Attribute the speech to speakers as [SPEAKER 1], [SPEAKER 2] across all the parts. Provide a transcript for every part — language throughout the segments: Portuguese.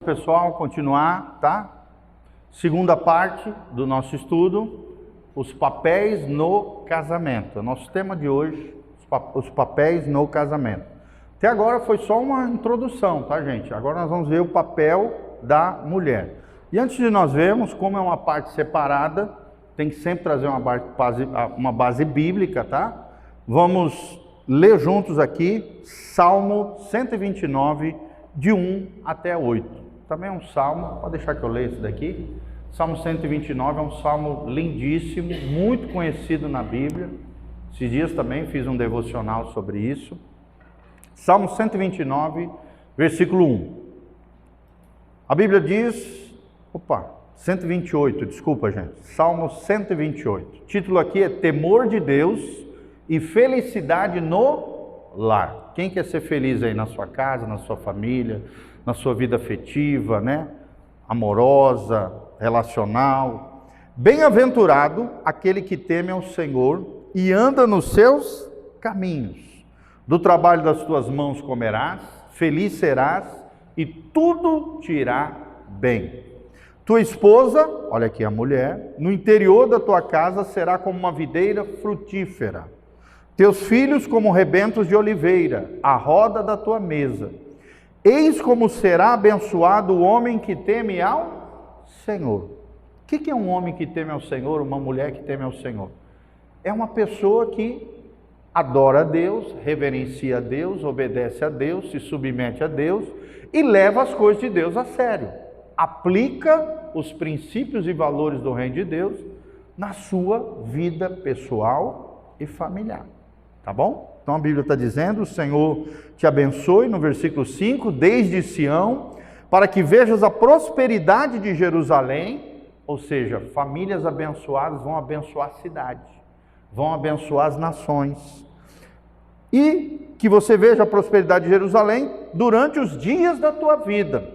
[SPEAKER 1] Pessoal, continuar, tá? Segunda parte do nosso estudo, os papéis no casamento. Nosso tema de hoje, os papéis no casamento. Até agora foi só uma introdução, tá, gente? Agora nós vamos ver o papel da mulher. E antes de nós vermos, como é uma parte separada, tem que sempre trazer uma base bíblica, tá? Vamos ler juntos aqui Salmo 129, de 1 até 8. Também é um salmo, pode deixar que eu leia esse daqui. Salmo 129 é um salmo lindíssimo, muito conhecido na Bíblia. Esses dias também fiz um devocional sobre isso. Salmo 129, versículo 1. A Bíblia diz... 128, desculpa, gente. Salmo 128. O título aqui é Temor de Deus e Felicidade no Lar. Quem quer ser feliz aí na sua casa, na sua família, na sua vida afetiva, né? Amorosa, relacional. Bem-aventurado aquele que teme ao Senhor e anda nos seus caminhos. Do trabalho das tuas mãos comerás, feliz serás e tudo te irá bem. Tua esposa, olha aqui a mulher, no interior da tua casa será como uma videira frutífera. Teus filhos como rebentos de oliveira, à roda da tua mesa. Eis como será abençoado o homem que teme ao Senhor. O que é um homem que teme ao Senhor, uma mulher que teme ao Senhor? É uma pessoa que adora a Deus, reverencia a Deus, obedece a Deus, se submete a Deus e leva as coisas de Deus a sério. Aplica os princípios e valores do reino de Deus na sua vida pessoal e familiar. Tá bom? Então a Bíblia está dizendo, o Senhor te abençoe, no versículo 5, desde Sião, para que vejas a prosperidade de Jerusalém, ou seja, famílias abençoadas vão abençoar a cidade, vão abençoar as nações. E que você veja a prosperidade de Jerusalém durante os dias da tua vida,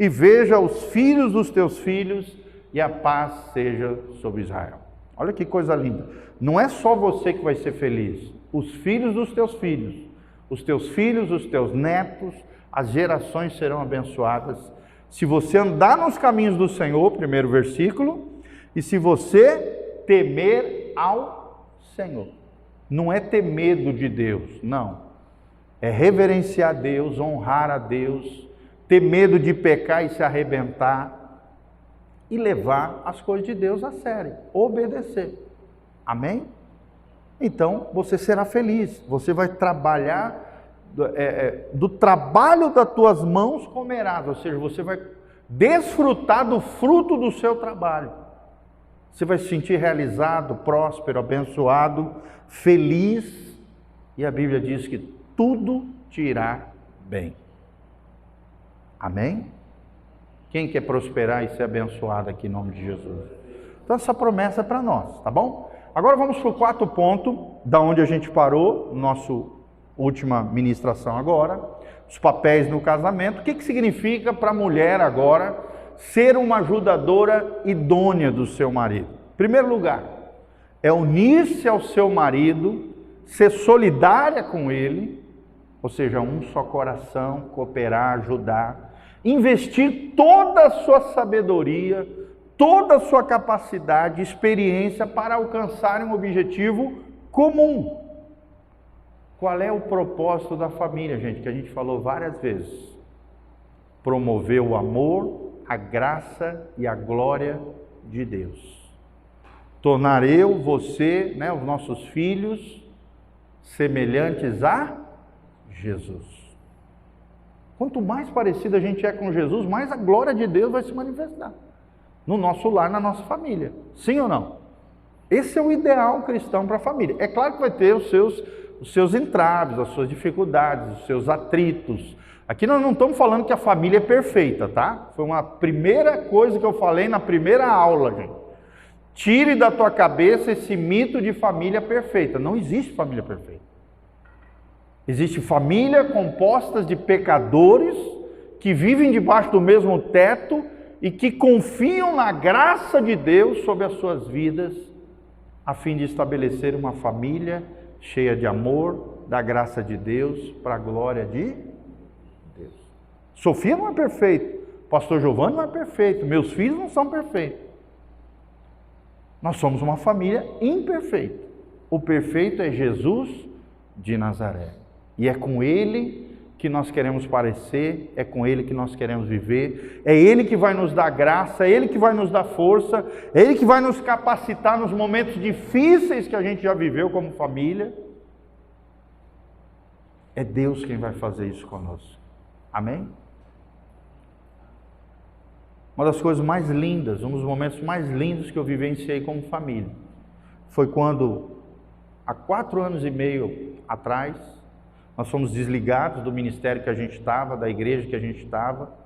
[SPEAKER 1] e veja os filhos dos teus filhos, e a paz seja sobre Israel. Olha que coisa linda. Não é só você que vai ser feliz, os filhos dos teus filhos, os teus filhos, os teus netos, as gerações serão abençoadas, se você andar nos caminhos do Senhor, primeiro versículo, e se você temer ao Senhor. Não é ter medo de Deus, não. É reverenciar a Deus, honrar a Deus, ter medo de pecar e se arrebentar e levar as coisas de Deus a sério, obedecer. Amém? Então você será feliz, você vai trabalhar, do trabalho das tuas mãos comerás, ou seja, você vai desfrutar do fruto do seu trabalho. Você vai se sentir realizado, próspero, abençoado, feliz, e a Bíblia diz que tudo te irá bem. Amém? Quem quer prosperar e ser abençoado aqui em nome de Jesus? Então essa promessa é para nós, tá bom? Agora vamos para o quarto ponto, da onde a gente parou, nossa última ministração agora, os papéis no casamento. O que significa para a mulher agora ser uma ajudadora idônea do seu marido? Em primeiro lugar, é unir-se ao seu marido, ser solidária com ele, ou seja, um só coração, cooperar, ajudar, investir toda a sua sabedoria, toda a sua capacidade, experiência para alcançar um objetivo comum. Qual é o propósito da família, gente? Que a gente falou várias vezes. Promover o amor, a graça e a glória de Deus. Tornar eu, você, né, os nossos filhos, semelhantes a Jesus. Quanto mais parecido a gente é com Jesus, mais a glória de Deus vai se manifestar. No nosso lar, na nossa família. Sim ou não? Esse é o ideal cristão para a família. É claro que vai ter os seus entraves, as suas dificuldades, os seus atritos. Aqui nós não estamos falando que a família é perfeita, tá? Foi uma primeira coisa que eu falei na primeira aula, gente. Tire da tua cabeça esse mito de família perfeita. Não existe família perfeita. Existe família composta de pecadores que vivem debaixo do mesmo teto e que confiam na graça de Deus sobre as suas vidas, a fim de estabelecer uma família cheia de amor, da graça de Deus, para a glória de Deus. Sofia não é perfeita, Pastor Giovanni não é perfeito, meus filhos não são perfeitos. Nós somos uma família imperfeita. O perfeito é Jesus de Nazaré. E é com Ele que nós queremos parecer, é com Ele que nós queremos viver, é Ele que vai nos dar graça, é Ele que vai nos dar força, é Ele que vai nos capacitar nos momentos difíceis que a gente já viveu como família. É Deus quem vai fazer isso conosco. Amém? Uma das coisas mais lindas, um dos momentos mais lindos que eu vivenciei como família, foi quando, há 4 anos e meio atrás, nós fomos desligados do ministério que a gente estava, da igreja que a gente estava.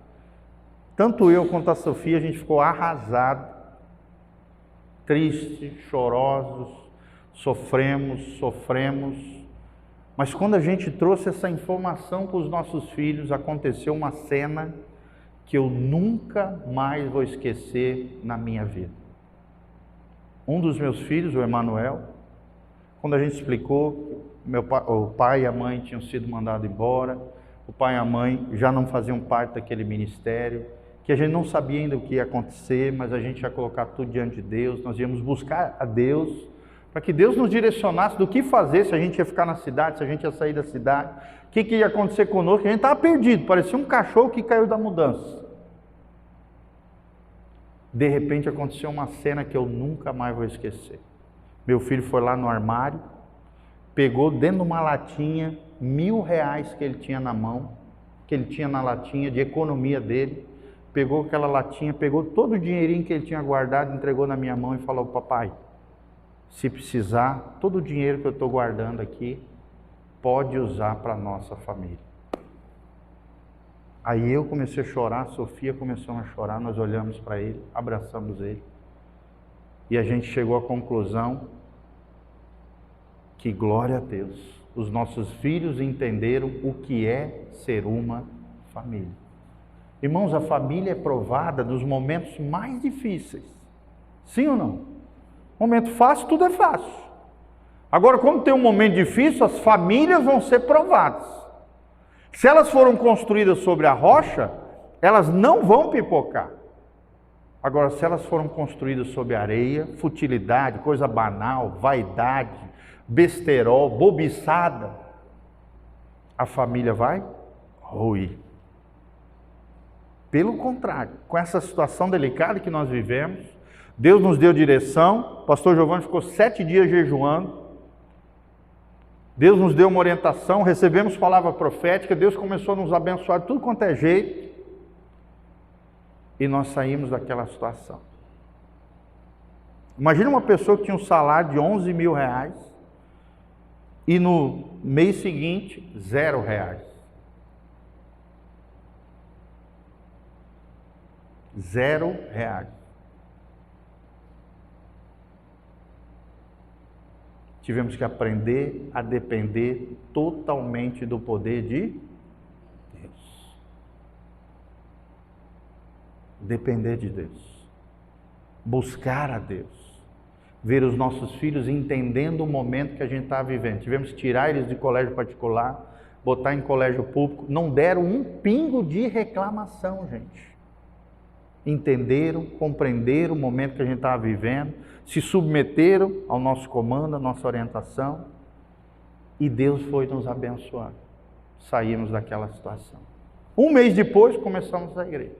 [SPEAKER 1] Tanto eu quanto a Sofia, a gente ficou arrasado, triste, chorosos, sofremos. Mas quando a gente trouxe essa informação para os nossos filhos, aconteceu uma cena que eu nunca mais vou esquecer na minha vida. Um dos meus filhos, o Emanuel, quando a gente explicou, o pai e a mãe tinham sido mandados embora, o pai e a mãe já não faziam parte daquele ministério, que a gente não sabia ainda o que ia acontecer, mas a gente ia colocar tudo diante de Deus, nós íamos buscar a Deus, para que Deus nos direcionasse do que fazer, se a gente ia ficar na cidade, se a gente ia sair da cidade, o que ia acontecer conosco. A gente estava perdido, parecia um cachorro que caiu da mudança. De repente aconteceu uma cena que eu nunca mais vou esquecer. Meu filho foi lá no armário, pegou dentro de uma latinha R$1.000 que ele tinha na mão, que ele tinha na latinha de economia dele, pegou aquela latinha, pegou todo o dinheirinho que ele tinha guardado, entregou na minha mão e falou: papai, se precisar, todo o dinheiro que eu estou guardando aqui, pode usar para a nossa família. Aí eu comecei a chorar, a Sofia começou a chorar, nós olhamos para ele, abraçamos ele, e a gente chegou à conclusão que, glória a Deus, os nossos filhos entenderam o que é ser uma família. Irmãos, a família é provada nos momentos mais difíceis. Sim ou não? Momento fácil, tudo é fácil. Agora, quando tem um momento difícil, as famílias vão ser provadas. Se elas foram construídas sobre a rocha, elas não vão pipocar. Agora, se elas foram construídas sobre areia, futilidade, coisa banal, vaidade, besterol, bobiçada, a família vai ruir. Pelo contrário, com essa situação delicada que nós vivemos, Deus nos deu direção, o pastor Giovanni ficou 7 dias jejuando, Deus nos deu uma orientação, recebemos palavra profética, Deus começou a nos abençoar de tudo quanto é jeito, e nós saímos daquela situação. Imagina uma pessoa que tinha um salário de R$11.000 e no mês seguinte, R$0. R$0. Tivemos que aprender a depender totalmente do poder de Deus. Depender de Deus. Buscar a Deus. Ver os nossos filhos entendendo o momento que a gente está vivendo. Tivemos que tirar eles de colégio particular, botar em colégio público. Não deram um pingo de reclamação, gente. Entenderam, compreenderam o momento que a gente estava vivendo, se submeteram ao nosso comando, à nossa orientação, e Deus foi nos abençoar. Saímos daquela situação. Um mês depois, começamos a igreja.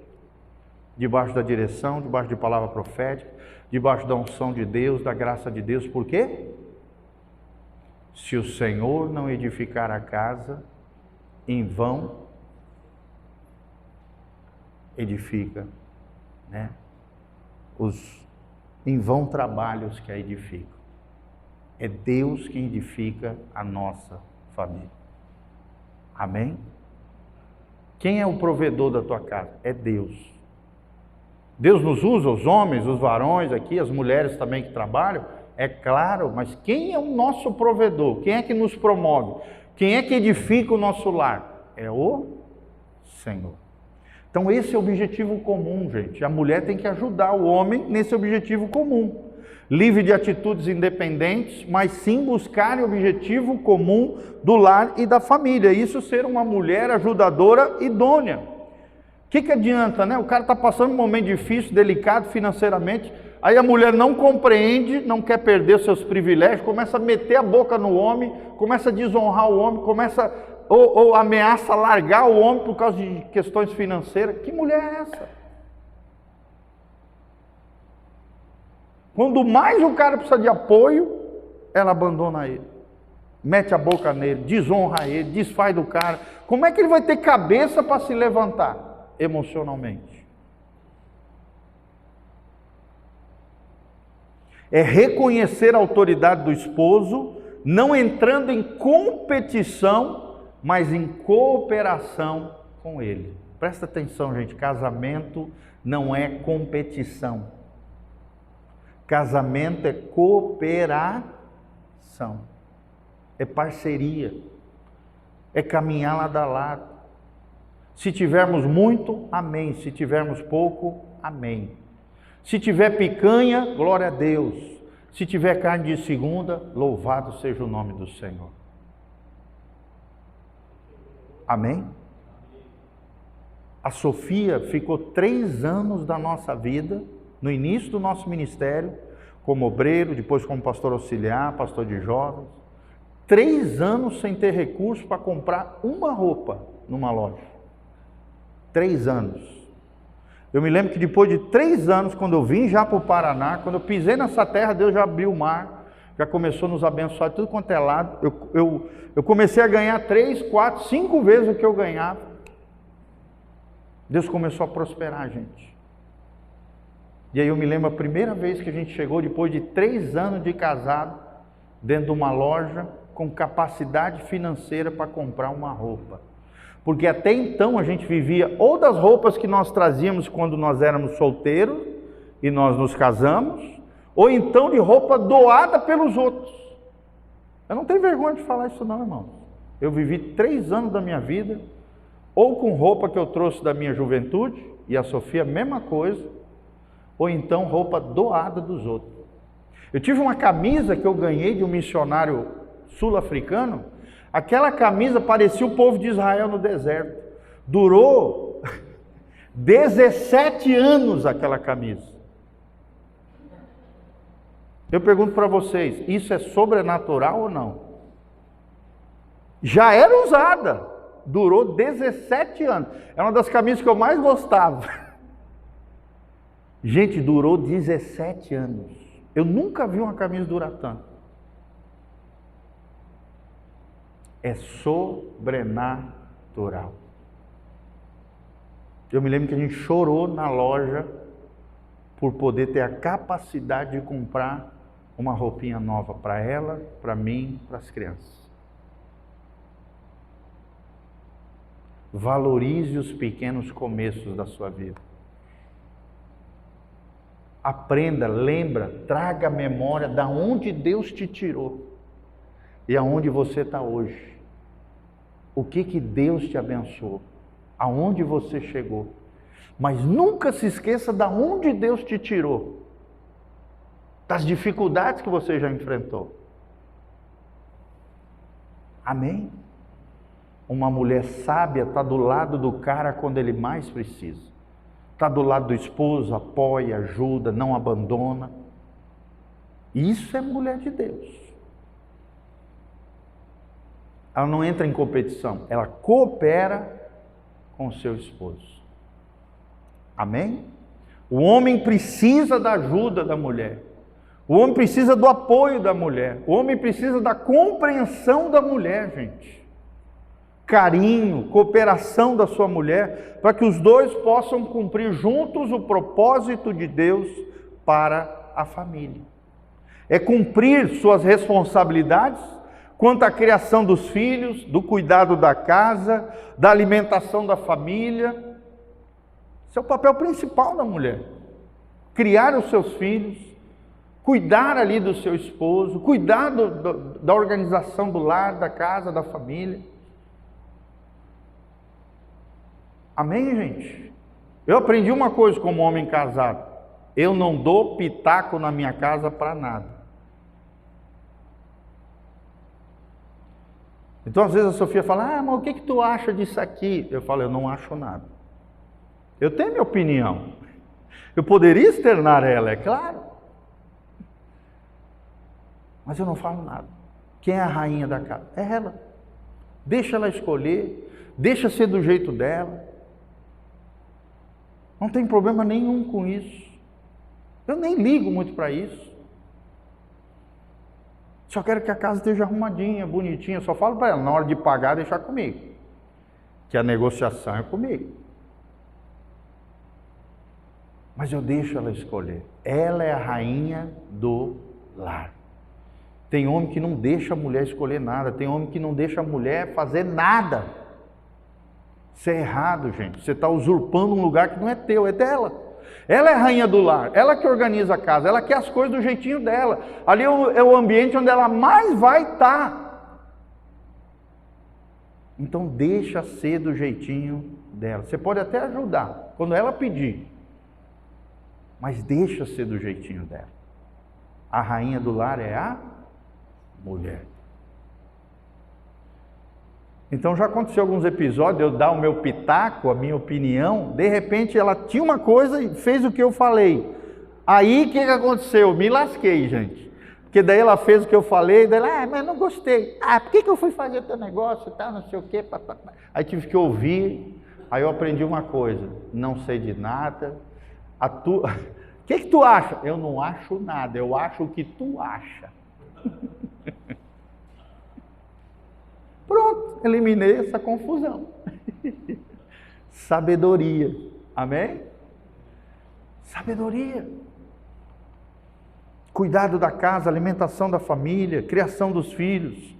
[SPEAKER 1] Debaixo da direção, debaixo de palavra profética, debaixo da unção de Deus, da graça de Deus. Por quê? Se o Senhor não edificar a casa, em vão edifica, né? Em vão trabalhos que a edificam. É Deus quem edifica a nossa família. Amém? Quem é o provedor da tua casa? É Deus. Deus nos usa, os homens, os varões aqui, as mulheres também que trabalham, é claro, mas quem é o nosso provedor? Quem é que nos promove? Quem é que edifica o nosso lar? É o Senhor. Então esse é o objetivo comum, gente. A mulher tem que ajudar o homem nesse objetivo comum. Livre de atitudes independentes, mas sim buscar o objetivo comum do lar e da família. Isso ser uma mulher ajudadora idônea, que adianta, né? O cara está passando um momento difícil, delicado financeiramente, aí a mulher não compreende, não quer perder seus privilégios, começa a meter a boca no homem, começa a desonrar o homem, começa ou ameaça largar o homem por causa de questões financeiras. Que mulher é essa? Quando mais o cara precisa de apoio, ela abandona ele, mete a boca nele, desonra ele, desfaz do cara. Como é que ele vai ter cabeça para se levantar emocionalmente? É reconhecer a autoridade do esposo, não entrando em competição, mas em cooperação com ele. Presta atenção, gente, casamento não é competição. Casamento é cooperação, é parceria, é caminhar lado a lado. Se tivermos muito, amém. Se tivermos pouco, amém. Se tiver picanha, glória a Deus. Se tiver carne de segunda, louvado seja o nome do Senhor. Amém? A Sofia ficou 3 anos da nossa vida, no início do nosso ministério, como obreiro, depois como pastor auxiliar, pastor de jovens. 3 anos sem ter recurso para comprar uma roupa numa loja. 3 anos. Eu me lembro que depois de 3 anos, quando eu vim já para o Paraná, quando eu pisei nessa terra, Deus já abriu o mar, já começou a nos abençoar de tudo quanto é lado. Eu comecei a ganhar 3, 4, 5 vezes o que eu ganhava. Deus começou a prosperar a gente. E aí eu me lembro a primeira vez que a gente chegou, depois de 3 anos de casado, dentro de uma loja, com capacidade financeira para comprar uma roupa. Porque até então a gente vivia ou das roupas que nós trazíamos quando nós éramos solteiros e nós nos casamos, ou então de roupa doada pelos outros. Eu não tenho vergonha de falar isso não, irmão. Eu vivi 3 anos da minha vida, ou com roupa que eu trouxe da minha juventude, e a Sofia a mesma coisa, ou então roupa doada dos outros. Eu tive uma camisa que eu ganhei de um missionário sul-africano. Aquela camisa parecia o povo de Israel no deserto. Durou 17 anos aquela camisa. Eu pergunto para vocês, isso é sobrenatural ou não? Já era usada, durou 17 anos. É uma das camisas que eu mais gostava. Gente, durou 17 anos. Eu nunca vi uma camisa durar tanto. É sobrenatural. Eu me lembro que a gente chorou na loja por poder ter a capacidade de comprar uma roupinha nova para ela, para mim, para as crianças. Valorize os pequenos começos da sua vida. Aprenda, lembra, traga a memória de onde Deus te tirou e aonde você está hoje. O que Deus te abençoou, aonde você chegou. Mas nunca se esqueça de onde Deus te tirou, das dificuldades que você já enfrentou. Amém? Uma mulher sábia está do lado do cara quando ele mais precisa. Está do lado do esposo, apoia, ajuda, não abandona. Isso é mulher de Deus. Ela não entra em competição, ela coopera com o seu esposo. Amém? O homem precisa da ajuda da mulher. O homem precisa do apoio da mulher. O homem precisa da compreensão da mulher, gente. Carinho, cooperação da sua mulher, para que os dois possam cumprir juntos o propósito de Deus para a família. É cumprir suas responsabilidades quanto à criação dos filhos, do cuidado da casa, da alimentação da família. Esse é o papel principal da mulher. Criar os seus filhos, cuidar ali do seu esposo, cuidar da organização do lar, da casa, da família. Amém, gente? Eu aprendi uma coisa como homem casado. Eu não dou pitaco na minha casa para nada. Então, às vezes a Sofia fala, mas o que tu acha disso aqui? Eu falo, eu não acho nada. Eu tenho minha opinião. Eu poderia externar ela, é claro. Mas eu não falo nada. Quem é a rainha da casa? É ela. Deixa ela escolher, deixa ser do jeito dela. Não tem problema nenhum com isso. Eu nem ligo muito para isso. Só quero que a casa esteja arrumadinha, bonitinha. Só falo para ela, na hora de pagar, deixar comigo. Que a negociação é comigo. Mas eu deixo ela escolher. Ela é a rainha do lar. Tem homem que não deixa a mulher escolher nada. Tem homem que não deixa a mulher fazer nada. Isso é errado, gente. Você está usurpando um lugar que não é teu, é dela. Ela é a rainha do lar. Ela que organiza a casa. Ela quer as coisas do jeitinho dela. Ali é o ambiente onde ela mais vai estar. Então deixa ser do jeitinho dela. Você pode até ajudar, quando ela pedir. Mas deixa ser do jeitinho dela. A rainha do lar é a mulher. Então já aconteceu alguns episódios, eu dar o meu pitaco, a minha opinião, de repente ela tinha uma coisa e fez o que eu falei. Aí o que aconteceu? Me lasquei, gente. Porque daí ela fez o que eu falei, daí ela, mas não gostei. Por que eu fui fazer o teu negócio e tal, não sei o quê. Aí tive que ouvir, aí eu aprendi uma coisa, não sei de nada. O que tu acha? Eu não acho nada, eu acho o que tu acha. Pronto, eliminei essa confusão. Sabedoria, amém? Sabedoria. Cuidado da casa, alimentação da família, criação dos filhos.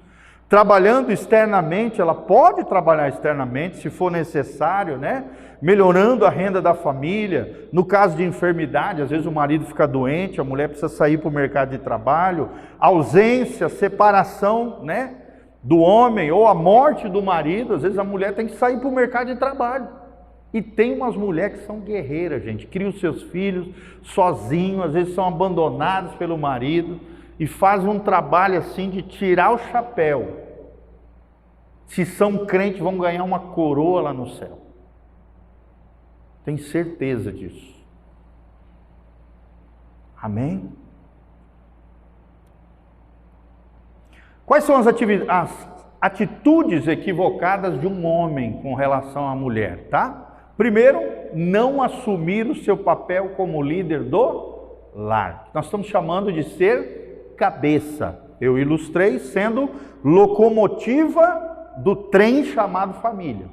[SPEAKER 1] Trabalhando externamente, ela pode trabalhar externamente, se for necessário, né? Melhorando a renda da família. No caso de enfermidade, às vezes o marido fica doente, a mulher precisa sair para o mercado de trabalho. Ausência, separação, né? Do homem, ou a morte do marido, às vezes a mulher tem que sair para o mercado de trabalho. E tem umas mulheres que são guerreiras, gente, criam os seus filhos sozinhos, às vezes são abandonados pelo marido, e fazem um trabalho assim de tirar o chapéu. Se são crentes, vão ganhar uma coroa lá no céu. Tenho certeza disso. Amém? Quais são as atitudes equivocadas de um homem com relação à mulher, tá? Primeiro, não assumir o seu papel como líder do lar. Nós estamos chamando de ser cabeça. Eu ilustrei sendo locomotiva do trem chamado família.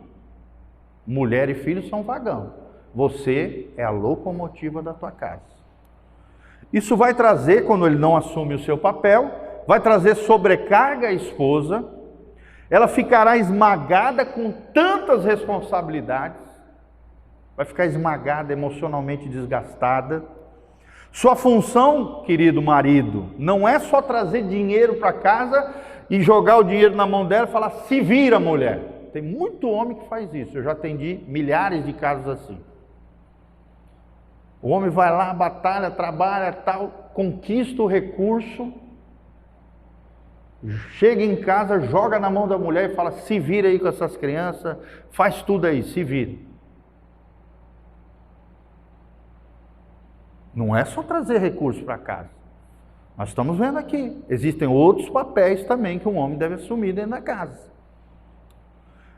[SPEAKER 1] Mulher e filho são vagão. Você é a locomotiva da tua casa. Isso vai trazer, quando ele não assume o seu papel, vai trazer sobrecarga à esposa. Ela ficará esmagada com tantas responsabilidades. Vai ficar esmagada, emocionalmente desgastada. Sua função, querido marido, não é só trazer dinheiro para casa e jogar o dinheiro na mão dela e falar, se vira, mulher. Tem muito homem que faz isso, eu já atendi milhares de casos assim. O homem vai lá, batalha, trabalha, tal, conquista o recurso, chega em casa, joga na mão da mulher e fala, se vira aí com essas crianças, faz tudo aí, se vira. Não é só trazer recursos para casa. Nós estamos vendo aqui, existem outros papéis também que um homem deve assumir dentro da casa.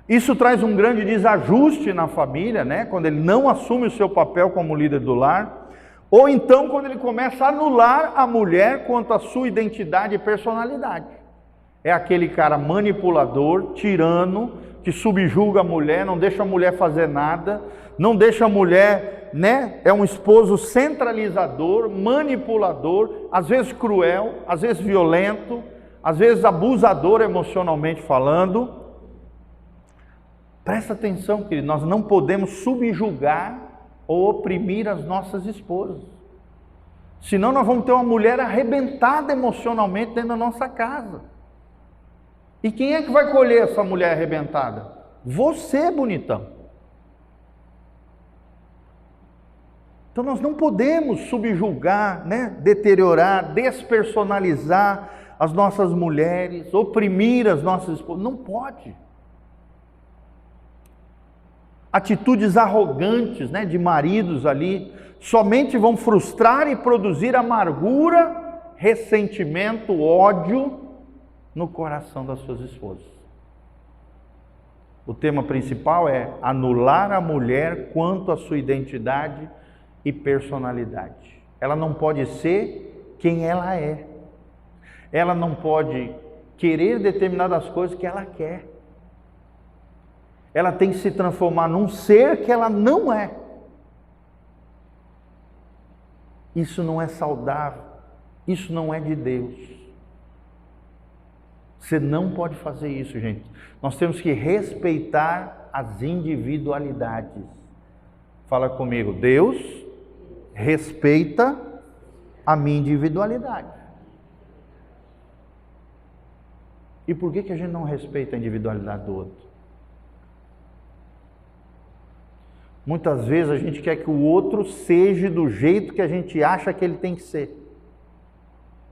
[SPEAKER 1] Isso traz um grande desajuste na família, né? Quando ele não assume o seu papel como líder do lar, ou então quando ele começa a anular a mulher quanto à sua identidade e personalidade. É aquele cara manipulador, tirano, que subjuga a mulher, não deixa a mulher fazer nada, não deixa a mulher, né? É um esposo centralizador, manipulador, às vezes cruel, às vezes violento, às vezes abusador emocionalmente falando. Presta atenção, querido, nós não podemos subjugar ou oprimir as nossas esposas. Senão nós vamos ter uma mulher arrebentada emocionalmente dentro da nossa casa. E quem é que vai colher essa mulher arrebentada? Você, bonitão. Então nós não podemos subjugar, né? Deteriorar, despersonalizar as nossas mulheres, oprimir as nossas esposas. Não pode. atitudes arrogantes, né, de maridos ali, somente vão frustrar e produzir amargura, ressentimento, ódio no coração das suas esposas. O tema principal é anular a mulher quanto à sua identidade e personalidade. Ela não pode ser quem ela é. Ela não pode querer determinadas coisas que ela quer. Ela tem que se transformar num ser que ela não é. Isso não é saudável. Isso não é de Deus. Você não pode fazer isso, gente. Nós temos que respeitar as individualidades. Fala comigo, Deus respeita a minha individualidade. E por que a gente não respeita a individualidade do outro? Muitas vezes a gente quer que o outro seja do jeito que a gente acha que ele tem que ser,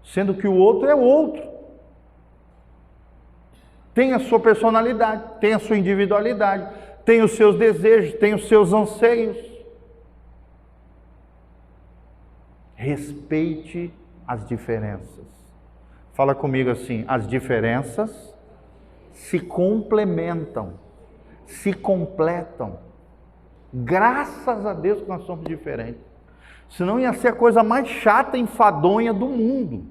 [SPEAKER 1] sendo que o outro é o outro. Tem a sua personalidade, tem a sua individualidade, tem os seus desejos, tem os seus anseios. Respeite as diferenças. Fala comigo assim, as diferenças se complementam, se completam. Graças a Deus que nós somos diferentes. Senão ia ser a coisa mais chata e enfadonha do mundo.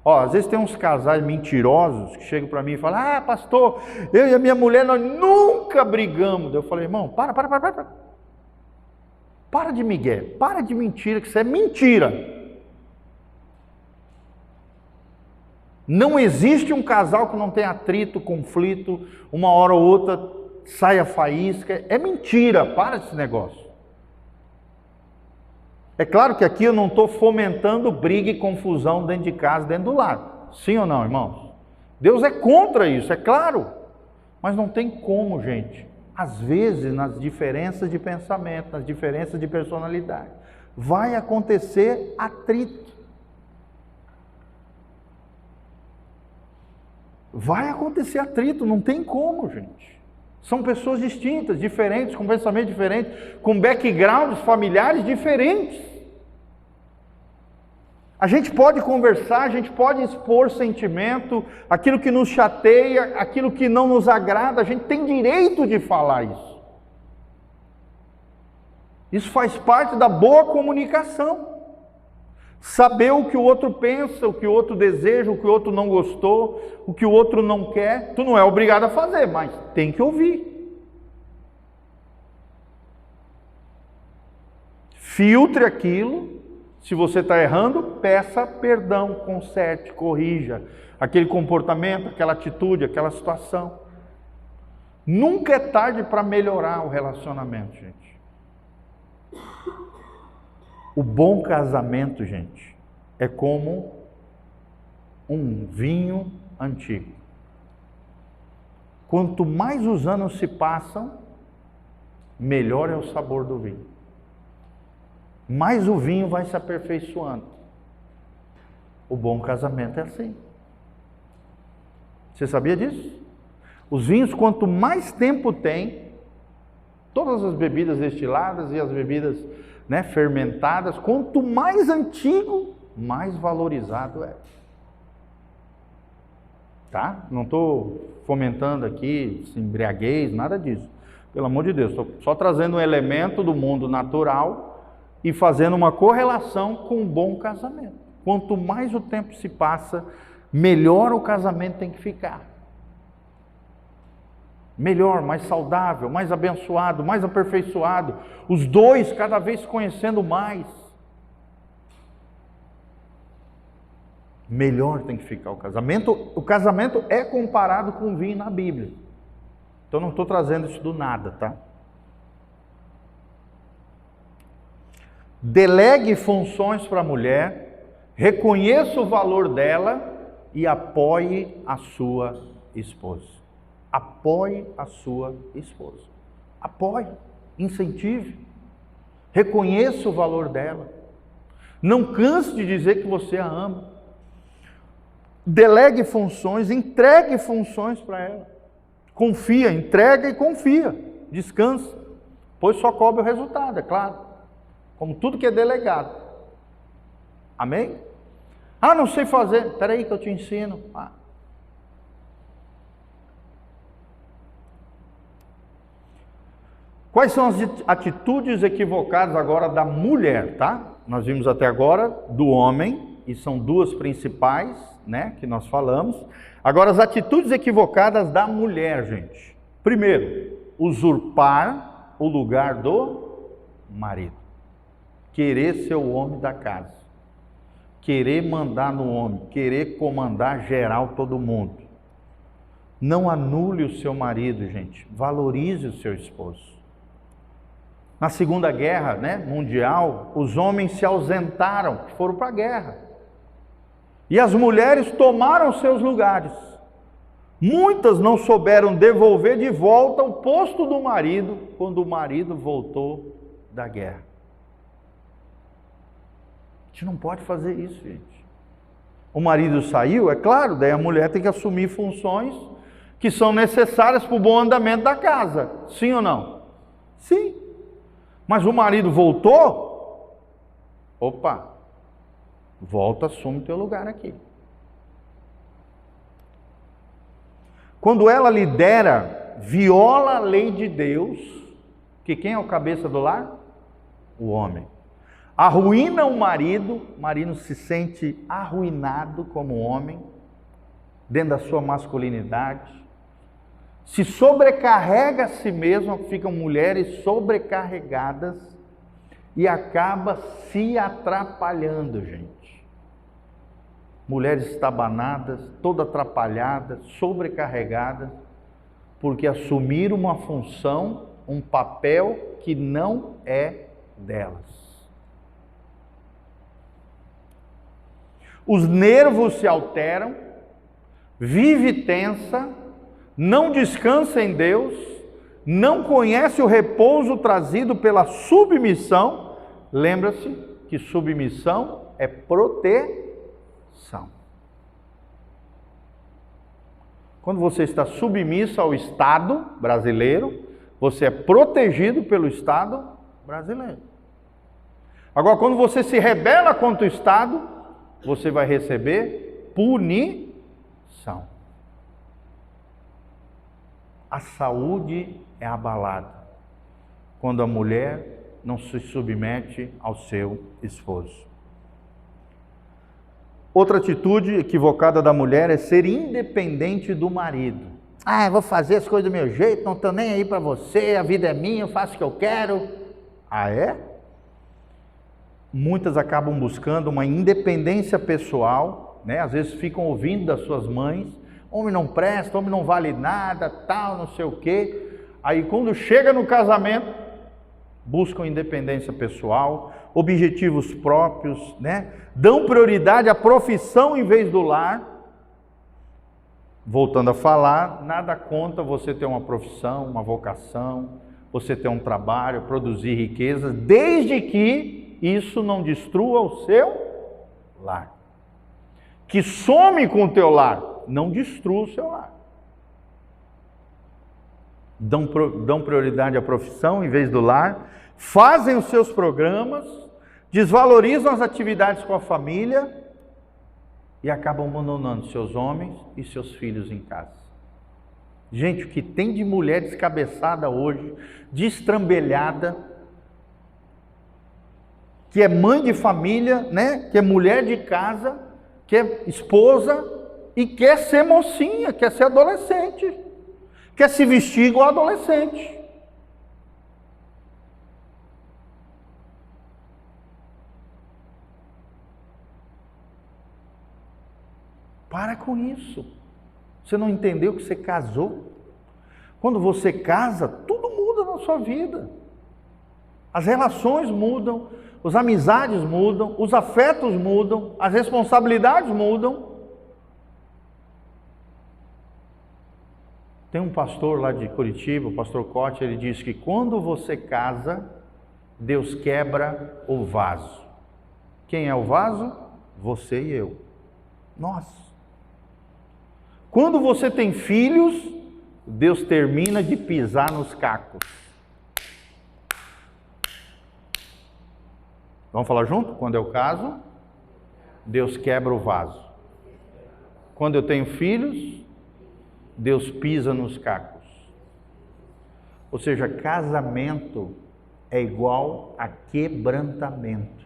[SPEAKER 1] Ó, às vezes tem uns casais mentirosos que chegam para mim e falam: ah, pastor, eu e a minha mulher, nós nunca brigamos. Eu falei: irmão, para. Para de migué, para de mentira, que isso é mentira. Não existe um casal que não tenha atrito, conflito, uma hora ou outra sai a faísca. É mentira, para desse negócio. É claro que aqui eu não estou fomentando briga e confusão dentro de casa, dentro do lar. Sim ou não, irmãos? Deus é contra isso, é claro. Mas não tem como, gente. Às vezes, nas diferenças de pensamento, nas diferenças de personalidade, vai acontecer atrito. Vai acontecer atrito, não tem como, gente. São pessoas distintas, diferentes, com pensamento diferente, com backgrounds familiares diferentes. A gente pode conversar, a gente pode expor sentimento, aquilo que nos chateia, aquilo que não nos agrada, a gente tem direito de falar isso. Isso faz parte da boa comunicação. Saber o que o outro pensa, o que o outro deseja, o que o outro não gostou, o que o outro não quer. Tu não é obrigado a fazer, mas tem que ouvir. Filtre aquilo. Se você está errando, peça perdão, conserte, corrija aquele comportamento, aquela atitude, aquela situação. Nunca é tarde para melhorar o relacionamento, gente. O bom casamento, gente, é como um vinho antigo. Quanto mais os anos se passam, melhor é o sabor do vinho. Mais o vinho vai se aperfeiçoando. O bom casamento é assim. Você sabia disso? Os vinhos, quanto mais tempo tem, todas as bebidas destiladas e as bebidas, né, fermentadas, quanto mais antigo, mais valorizado é. Tá? Não estou fomentando aqui embriaguez, nada disso. Pelo amor de Deus, estou só trazendo um elemento do mundo natural e fazendo uma correlação com um bom casamento. Quanto mais o tempo se passa, melhor o casamento tem que ficar. Melhor, mais saudável, mais abençoado, mais aperfeiçoado. Os dois cada vez se conhecendo mais. Melhor tem que ficar o casamento. O casamento é comparado com vinho na Bíblia. Então não estou trazendo isso do nada, tá? Delegue funções para a mulher, reconheça o valor dela e apoie a sua esposa. Apoie a sua esposa. Apoie, incentive, reconheça o valor dela. Não canse de dizer que você a ama. Delegue funções, entregue funções para ela. Confia, entrega e confia, descansa, pois só cobre o resultado, é claro, como tudo que é delegado. Amém? Ah, não sei fazer, espera aí que eu te ensino. Quais são as atitudes equivocadas agora da mulher, tá? Nós vimos até agora do homem, e são duas principais, né, que nós falamos. Agora, as atitudes equivocadas da mulher, gente. Primeiro, usurpar o lugar do marido. Querer ser o homem da casa. Querer mandar no homem. Querer comandar geral todo mundo. Não anule o seu marido, gente. Valorize o seu esposo. Na Segunda Guerra, né, Mundial, os homens se ausentaram, foram para a guerra. E as mulheres tomaram seus lugares. Muitas não souberam devolver de volta o posto do marido quando o marido voltou da guerra. A gente não pode fazer isso, gente. O marido saiu, é claro, daí a mulher tem que assumir funções que são necessárias para o bom andamento da casa. Sim ou não? Sim. Mas o marido voltou, opa, volta, assume teu lugar aqui. Quando ela lidera, viola a lei de Deus, que quem é o cabeça do lar? O homem. Arruína o marido se sente arruinado como homem, dentro da sua masculinidade. Se sobrecarrega a si mesma, ficam mulheres sobrecarregadas e acaba se atrapalhando, gente. Mulheres estabanadas, toda atrapalhadas, sobrecarregadas, porque assumiram uma função, um papel que não é delas. Os nervos se alteram, vive tensa, não descansa em Deus, não conhece o repouso trazido pela submissão. Lembra-se que submissão é proteção. Quando você está submisso ao Estado brasileiro, você é protegido pelo Estado brasileiro. Agora, quando você se rebela contra o Estado, você vai receber punição. A saúde é abalada quando a mulher não se submete ao seu esposo. Outra atitude equivocada da mulher é ser independente do marido. Ah, eu vou fazer as coisas do meu jeito, não estou nem aí para você, a vida é minha, eu faço o que eu quero. Ah, é? Muitas acabam buscando uma independência pessoal, né? Às vezes ficam ouvindo das suas mães, homem não presta, homem não vale nada, tal, não sei o quê. Aí quando chega no casamento, buscam independência pessoal, objetivos próprios, né? Dão prioridade à profissão em vez do lar. Voltando a falar, nada contra você ter uma profissão, uma vocação, você ter um trabalho, produzir riquezas, desde que isso não destrua o seu lar. Que some com o teu lar, não destrua o seu lar. Dão prioridade à profissão em vez do lar, fazem os seus programas, desvalorizam as atividades com a família e acabam abandonando seus homens e seus filhos em casa. Gente, o que tem de mulher descabeçada hoje, destrambelhada, que é mãe de família, né? Que é mulher de casa, que é esposa e quer ser mocinha, quer ser adolescente, quer se vestir igual adolescente. Para com isso. Você não entendeu que você casou? Quando você casa, tudo muda na sua vida. As relações mudam, as amizades mudam, os afetos mudam, as responsabilidades mudam. Tem um pastor lá de Curitiba, o pastor Cote, ele diz que quando você casa, Deus quebra o vaso. Quem é o vaso? Você e eu. Nós. Quando você tem filhos, Deus termina de pisar nos cacos. Vamos falar junto? Quando eu caso, Deus quebra o vaso. Quando eu tenho filhos, Deus pisa nos cacos. Ou seja, casamento é igual a quebrantamento.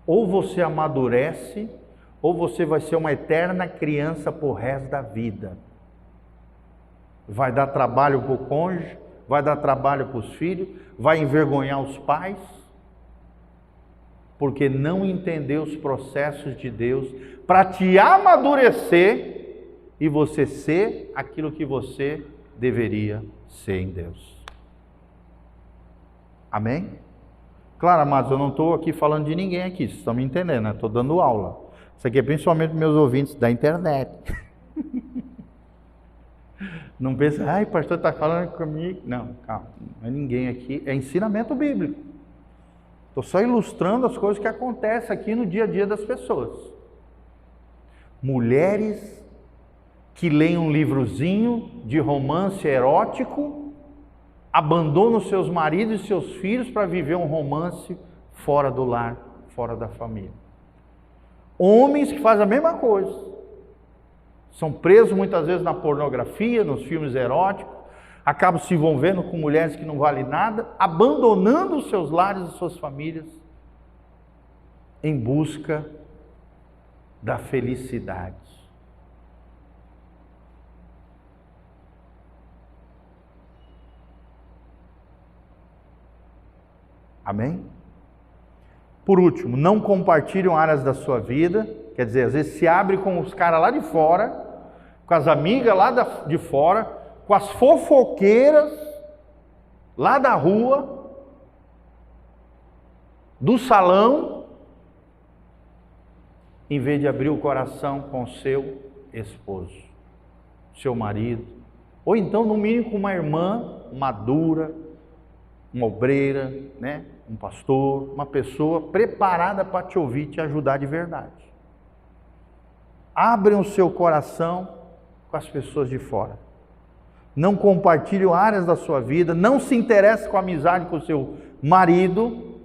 [SPEAKER 1] Ou você amadurece, ou você vai ser uma eterna criança por resto da vida. Vai dar trabalho para o cônjuge, vai dar trabalho para os filhos, vai envergonhar os pais, porque não entendeu os processos de Deus para te amadurecer e você ser aquilo que você deveria ser em Deus. Amém? Claro, amados, eu não estou aqui falando de ninguém aqui, vocês estão me entendendo, né? Estou dando aula. Isso aqui é principalmente meus ouvintes da internet. Não pensa, ai, o pastor está falando comigo. Não, calma, não é ninguém aqui, é ensinamento bíblico. Estou só ilustrando as coisas que acontecem aqui no dia a dia das pessoas. Mulheres que leem um livrozinho de romance erótico, abandonam seus maridos e seus filhos para viver um romance fora do lar, fora da família. Homens que fazem a mesma coisa. São presos muitas vezes na pornografia, nos filmes eróticos, acabam se envolvendo com mulheres que não valem nada, abandonando os seus lares e suas famílias em busca da felicidade. Amém? Por último, não compartilham áreas da sua vida, quer dizer, às vezes se abre com os caras lá de fora, com as amigas lá de fora, com as fofoqueiras lá da rua, do salão, em vez de abrir o coração com o seu esposo, seu marido, ou então no mínimo com uma irmã madura, uma obreira, né? Um pastor, uma pessoa preparada para te ouvir e te ajudar de verdade. Abrem o seu coração com as pessoas de fora. Não compartilhem áreas da sua vida, não se interesse com a amizade com o seu marido.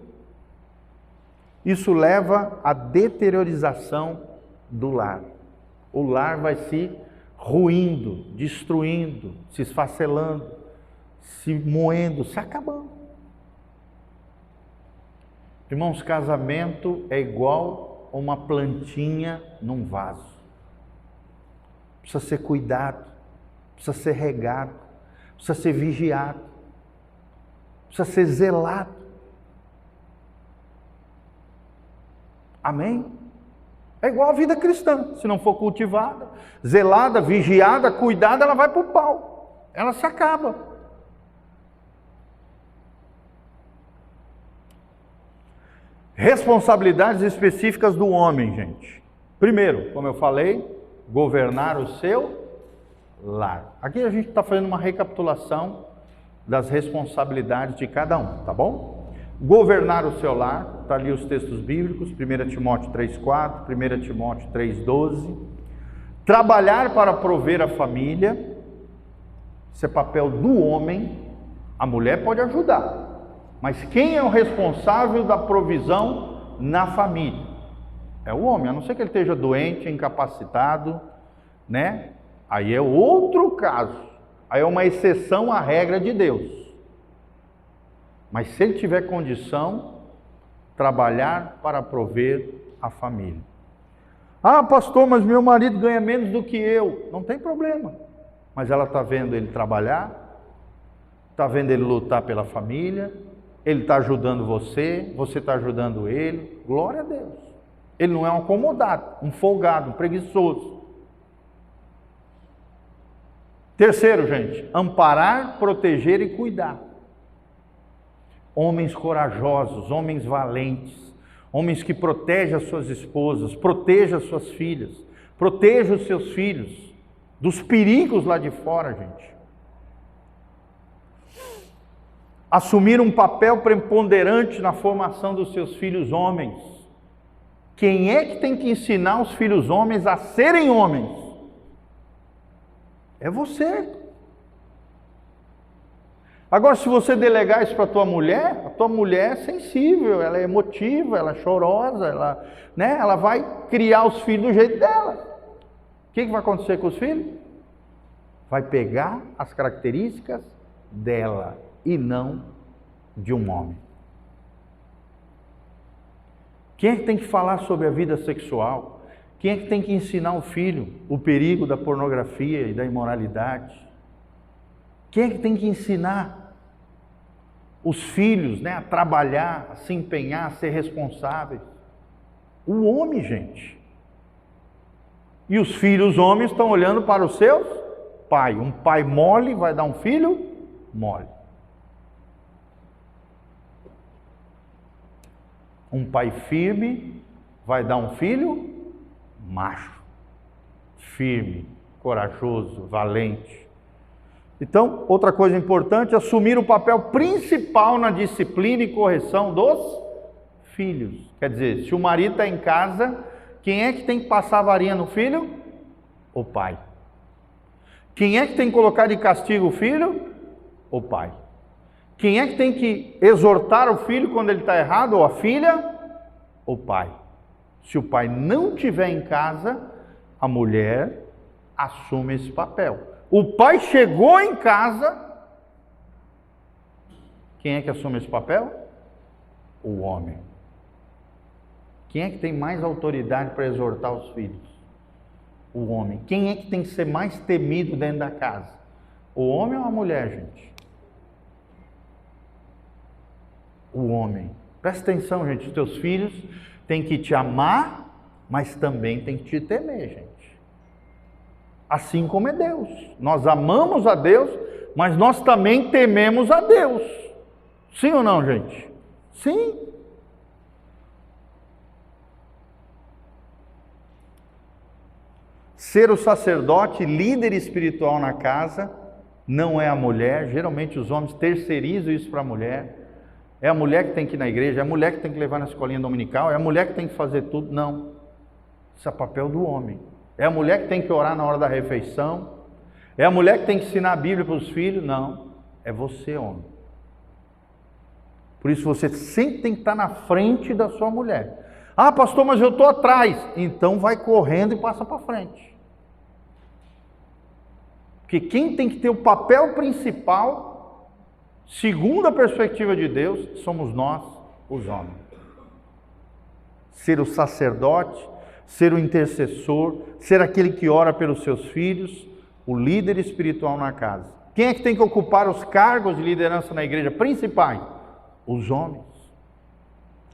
[SPEAKER 1] Isso leva à deteriorização do lar. O lar vai se ruindo, destruindo, se esfacelando, se moendo, se acabando. Irmãos, casamento é igual a uma plantinha num vaso. Precisa ser cuidado, precisa ser regado, precisa ser vigiado, precisa ser zelado. Amém? É igual a vida cristã. Se não for cultivada, zelada, vigiada, cuidada, ela vai para o pau. Ela se acaba. Responsabilidades específicas do homem, gente. Primeiro, como eu falei, governar o seu lar. Aqui a gente está fazendo uma recapitulação das responsabilidades de cada um, tá bom? Governar o seu lar, está ali os textos bíblicos, 1 Timóteo 3,4, 1 Timóteo 3,12. Trabalhar para prover a família, isso é papel do homem, a mulher pode ajudar. Mas quem é o responsável da provisão na família? É o homem, a não ser que ele esteja doente, incapacitado, né? Aí é outro caso. Aí é uma exceção à regra de Deus. Mas se ele tiver condição, trabalhar para prover a família. Ah, pastor, mas meu marido ganha menos do que eu. Não tem problema. Mas ela está vendo ele trabalhar, está vendo ele lutar pela família, ele está ajudando você, você está ajudando ele. Glória a Deus. Ele não é um acomodado, um folgado, um preguiçoso. Terceiro, gente, amparar, proteger e cuidar. Homens corajosos, homens valentes, homens que protejam as suas esposas, protejam as suas filhas, protejam os seus filhos dos perigos lá de fora, gente. Assumir um papel preponderante na formação dos seus filhos homens. Quem é que tem que ensinar os filhos homens a serem homens? É você. Agora, se você delegar isso para a tua mulher é sensível, ela é emotiva, ela é chorosa, ela vai criar os filhos do jeito dela. O que vai acontecer com os filhos? Vai pegar as características dela e não de um homem. Quem é que tem que falar sobre a vida sexual? Quem é que tem que ensinar o filho o perigo da pornografia e da imoralidade? Quem é que tem que ensinar os filhos, a trabalhar, a se empenhar, a ser responsáveis? O homem, gente. E os filhos homens estão olhando para os seus pais. Um pai mole vai dar um filho mole. Um pai firme vai dar um filho macho, firme, corajoso, valente. Então, outra coisa importante, assumir o papel principal na disciplina e correção dos filhos. Quer dizer, se o marido está em casa, quem é que tem que passar a varinha no filho? O pai. Quem é que tem que colocar de castigo o filho? O pai. Quem é que tem que exortar o filho quando ele está errado, ou a filha? O pai. Se o pai não estiver em casa, a mulher assume esse papel. O pai chegou em casa, quem é que assume esse papel? O homem. Quem é que tem mais autoridade para exortar os filhos? O homem. Quem é que tem que ser mais temido dentro da casa? O homem ou a mulher, gente? O homem. Presta atenção, gente, os teus filhos têm que te amar, mas também têm que te temer, gente. Assim como é Deus. Nós amamos a Deus, mas nós também tememos a Deus. Sim ou não, gente? Sim. Ser o sacerdote, líder espiritual na casa, não é a mulher. Geralmente os homens terceirizam isso para a mulher. É a mulher que tem que ir na igreja, é a mulher que tem que levar na escolinha dominical, é a mulher que tem que fazer tudo. Não. Isso é papel do homem. É a mulher que tem que orar na hora da refeição. É a mulher que tem que ensinar a Bíblia para os filhos. Não. É você, homem. Por isso você sempre tem que estar na frente da sua mulher. Ah, pastor, mas eu estou atrás. Então vai correndo e passa para frente. Porque quem tem que ter o papel principal, segundo a perspectiva de Deus, somos nós, os homens. Ser o sacerdote, ser o intercessor, ser aquele que ora pelos seus filhos, o líder espiritual na casa. Quem é que tem que ocupar os cargos de liderança na igreja principais? Os homens.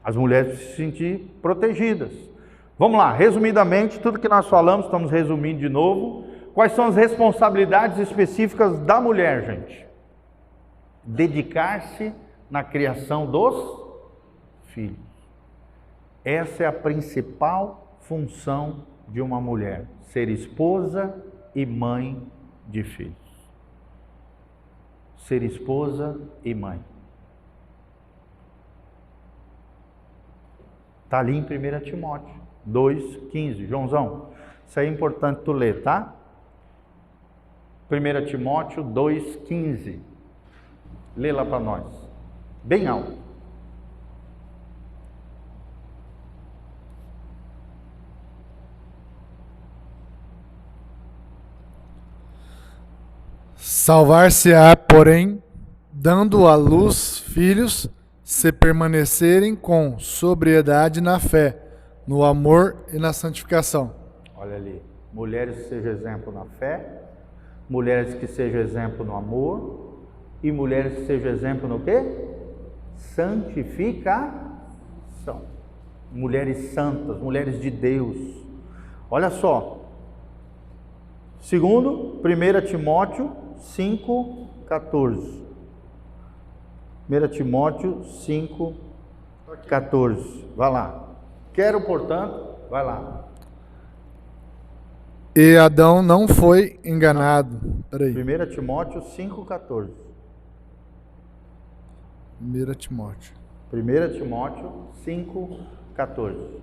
[SPEAKER 1] As mulheres precisam se sentir protegidas. Vamos lá, resumidamente, tudo que nós falamos, estamos resumindo de novo. Quais são as responsabilidades específicas da mulher, gente? Dedicar-se na criação dos filhos. Essa é a principal função de uma mulher, ser esposa e mãe de filhos. Ser esposa e mãe. Está ali em 1 Timóteo 2,15. Joãozão, isso aí é importante tu ler, tá? 1 Timóteo 2,15. Lê lá para nós, bem alto.
[SPEAKER 2] Salvar-se-á, porém, dando à luz filhos, se permanecerem com sobriedade na fé, no amor e na santificação.
[SPEAKER 1] Olha ali, mulheres que sejam exemplo na fé, mulheres que sejam exemplo no amor, e mulheres que sejam exemplo no quê? Santificação. Mulheres santas, mulheres de Deus. Olha só, segundo 1 Timóteo 5,14. 1 Timóteo 5,14. Vai lá. Quero, portanto, vai lá.
[SPEAKER 2] E Adão não foi enganado. Peraí.
[SPEAKER 1] 1 Timóteo 5,14.
[SPEAKER 2] 1 Timóteo.
[SPEAKER 1] 1 Timóteo 5,14.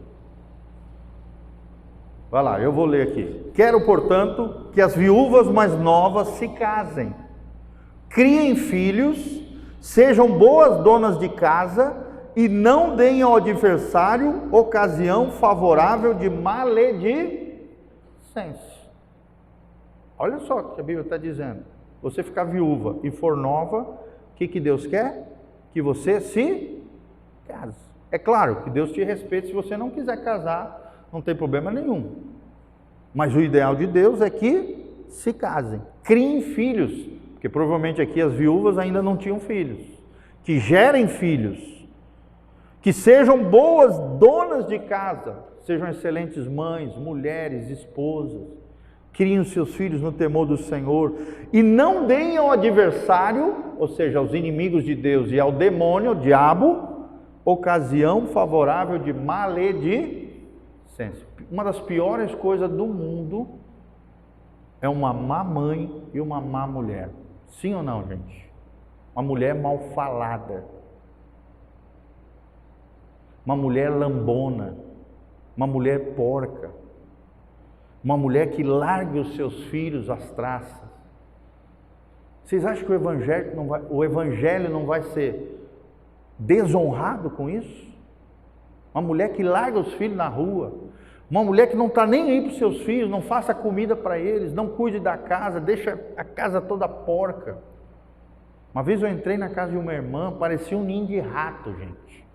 [SPEAKER 1] Vai lá, eu vou ler aqui. Quero, portanto, que as viúvas mais novas se casem, criem filhos Sejam boas donas de casa e não deem ao adversário ocasião favorável de maledicência. Olha só o que a Bíblia está dizendo. Você ficar viúva e for nova, o que Deus quer? Que você se case. É claro que Deus te respeita se você não quiser casar, não tem problema nenhum. Mas o ideal de Deus é que se casem, criem filhos, porque provavelmente aqui as viúvas ainda não tinham filhos, que gerem filhos, que sejam boas donas de casa, sejam excelentes mães, mulheres, esposas, criem os seus filhos no temor do Senhor, e não deem ao adversário, ou seja, aos inimigos de Deus e ao demônio, ao diabo, ocasião favorável de maledicência. Uma das piores coisas do mundo é uma má mãe e uma má mulher. Sim ou não, gente? Uma mulher mal falada, uma mulher lambona, uma mulher porca, uma mulher que larga os seus filhos às traças. Vocês acham que o evangelho não vai ser desonrado com isso? Uma mulher que larga os filhos na rua, uma mulher que não está nem aí para os seus filhos, não faça comida para eles, não cuide da casa, deixa a casa toda porca. Uma vez eu entrei na casa de uma irmã, parecia um ninho de rato, gente.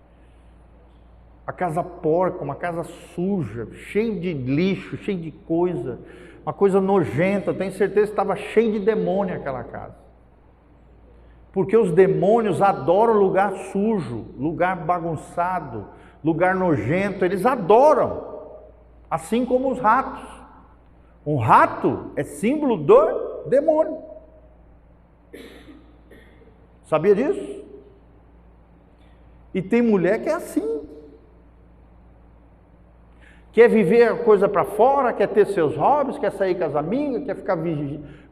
[SPEAKER 1] A casa porca, uma casa suja, cheia de lixo, cheia de coisa, uma coisa nojenta. Tenho certeza que estava cheio de demônio aquela casa. Porque os demônios adoram lugar sujo, lugar bagunçado, lugar nojento, eles adoram. Assim como os ratos. Um rato é símbolo do demônio. Sabia disso? E tem mulher que é assim. Quer viver a coisa para fora, quer ter seus hobbies, quer sair com as amigas, quer ficar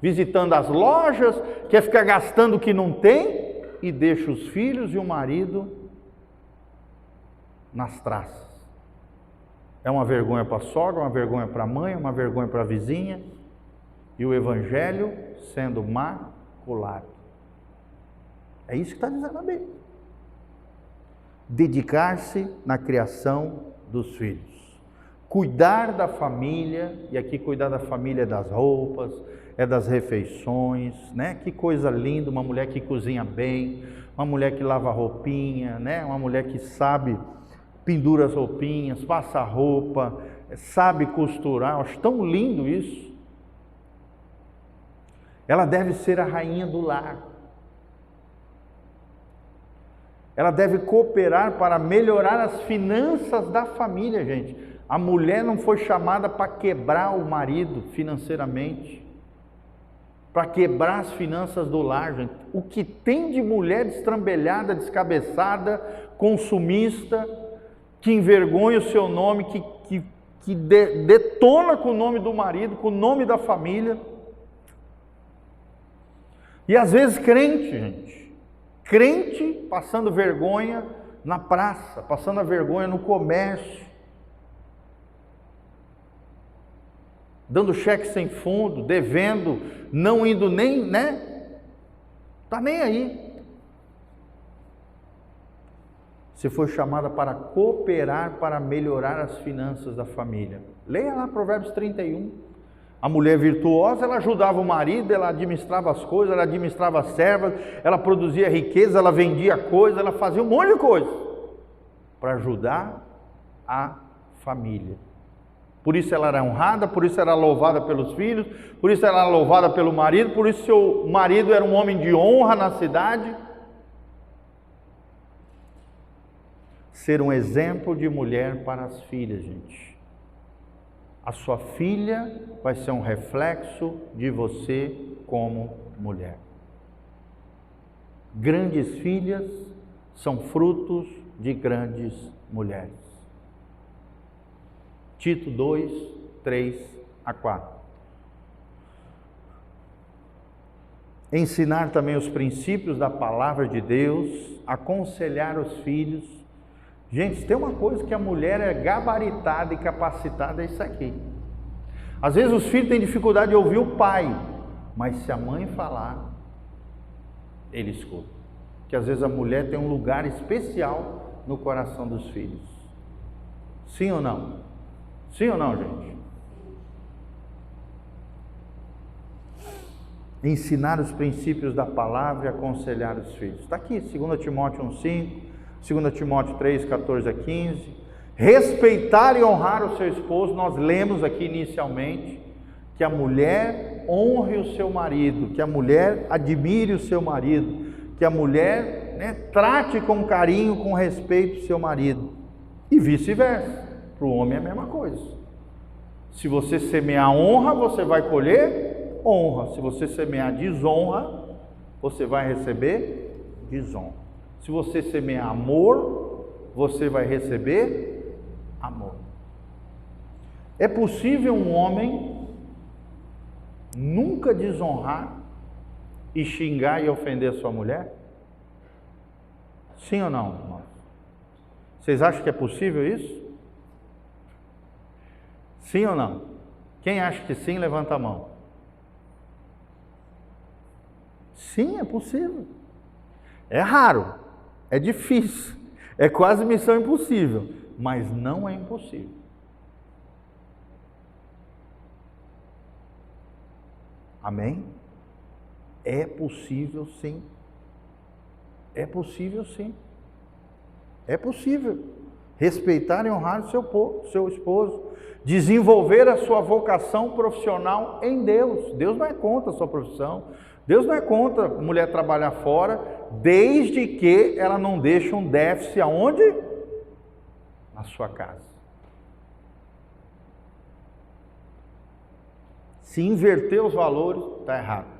[SPEAKER 1] visitando as lojas, quer ficar gastando o que não tem e deixa os filhos e o marido nas traças. É uma vergonha para a sogra, uma vergonha para a mãe, uma vergonha para a vizinha, e o evangelho sendo maculado. É isso que está dizendo a Bíblia. Dedicar-se na criação dos filhos. Cuidar da família, e aqui cuidar da família é das roupas, é das refeições, né? Que coisa linda, uma mulher que cozinha bem, uma mulher que lava roupinha, né? Uma mulher que sabe, pendura as roupinhas, passa a roupa, sabe costurar. Eu acho tão lindo isso. Ela deve ser a rainha do lar. Ela deve cooperar para melhorar as finanças da família, gente. A mulher não foi chamada para quebrar o marido financeiramente, para quebrar as finanças do lar, gente. O que tem de mulher destrambelhada, descabeçada, consumista, que envergonha o seu nome, que detona com o nome do marido, com o nome da família. E às vezes crente, gente. Crente passando vergonha na praça, passando a vergonha no comércio, dando cheque sem fundo, devendo, não indo nem, né? Tá nem aí. Você foi chamada para cooperar para melhorar as finanças da família. Leia lá Provérbios 31. A mulher virtuosa, ela ajudava o marido, ela administrava as coisas, ela administrava as servas, ela produzia riqueza, ela vendia coisas, ela fazia um monte de coisa para ajudar a família. Por isso ela era honrada, por isso ela era louvada pelos filhos, por isso ela era louvada pelo marido, por isso seu marido era um homem de honra na cidade. Ser um exemplo de mulher para as filhas, gente. A sua filha vai ser um reflexo de você como mulher. Grandes filhas são frutos de grandes mulheres. Tito 2, 3 a 4. Ensinar também os princípios da palavra de Deus, aconselhar os filhos. Gente, se tem uma coisa que a mulher é gabaritada e capacitada, é isso aqui. Às vezes os filhos têm dificuldade de ouvir o pai, mas se a mãe falar, ele escuta. Porque às vezes a mulher tem um lugar especial no coração dos filhos. Sim ou não? Sim ou não, gente? Ensinar os princípios da palavra e aconselhar os filhos. Está aqui, 2 Timóteo 1,5, 2 Timóteo 3, 14 a 15. Respeitar e honrar o seu esposo. Nós lemos aqui inicialmente que a mulher honre o seu marido, que a mulher admire o seu marido, que a mulher trate com carinho, com respeito o seu marido. E vice-versa. Para o homem é a mesma coisa. Se você semear honra, você vai colher honra. Se você semear desonra, você vai receber desonra. Se você semear amor, você vai receber amor. É possível um homem nunca desonrar e xingar e ofender a sua mulher? Sim ou não, irmão? Vocês acham que é possível isso? Sim ou não? Quem acha que sim, levanta a mão. Sim, é possível. É raro, é difícil, é quase missão impossível, mas não é impossível. Amém? É possível sim. É possível sim. É possível. Respeitar e honrar o seu esposo. Desenvolver a sua vocação profissional em Deus. Deus não é contra a sua profissão. Deus não é contra a mulher trabalhar fora, desde que ela não deixe um déficit aonde? Na sua casa. Se inverter os valores, está errado.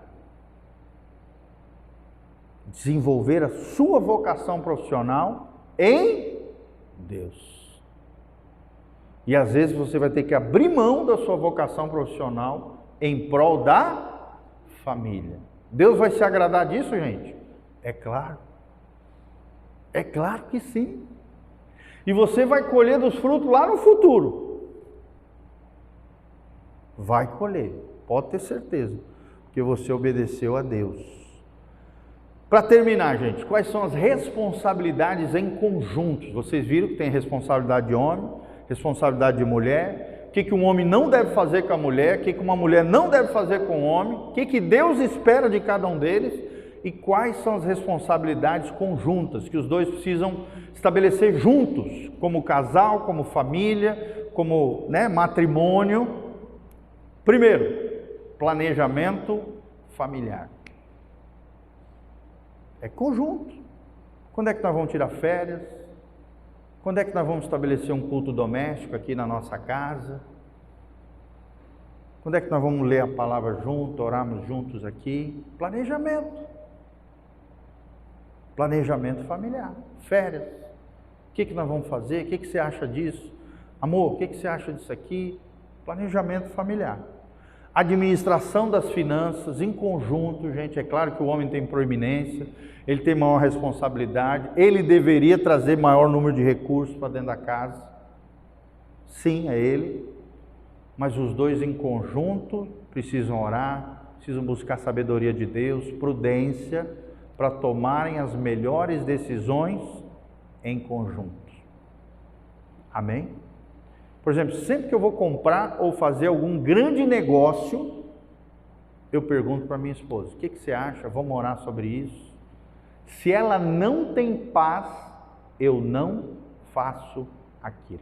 [SPEAKER 1] Desenvolver a sua vocação profissional em Deus. E às vezes você vai ter que abrir mão da sua vocação profissional em prol da família. Deus vai se agradar disso, gente? É claro. É claro que sim. E você vai colher dos frutos lá no futuro. Vai colher, pode ter certeza, porque você obedeceu a Deus. Para terminar, gente, quais são as responsabilidades em conjunto? Vocês viram que tem responsabilidade de homem, responsabilidade de mulher, o que um homem não deve fazer com a mulher, o que uma mulher não deve fazer com o homem, o que Deus espera de cada um deles e quais são as responsabilidades conjuntas que os dois precisam estabelecer juntos, como casal, como família, como matrimônio. Primeiro, planejamento familiar. É conjunto. Quando é que nós vamos tirar férias? Quando é que nós vamos estabelecer um culto doméstico aqui na nossa casa? Quando é que nós vamos ler a palavra junto, orarmos juntos aqui? Planejamento. Planejamento familiar. Férias. O que nós vamos fazer? O que você acha disso? Amor, o que você acha disso aqui? Planejamento familiar. Administração das finanças em conjunto, gente. É claro que o homem tem proeminência, ele tem maior responsabilidade, ele deveria trazer maior número de recursos para dentro da casa. Sim, é ele. Mas os dois em conjunto precisam orar, precisam buscar sabedoria de Deus, prudência, para tomarem as melhores decisões em conjunto. Amém? Por exemplo, sempre que eu vou comprar ou fazer algum grande negócio, eu pergunto para minha esposa, o que você acha? Vamos orar sobre isso? Se ela não tem paz, eu não faço aquilo.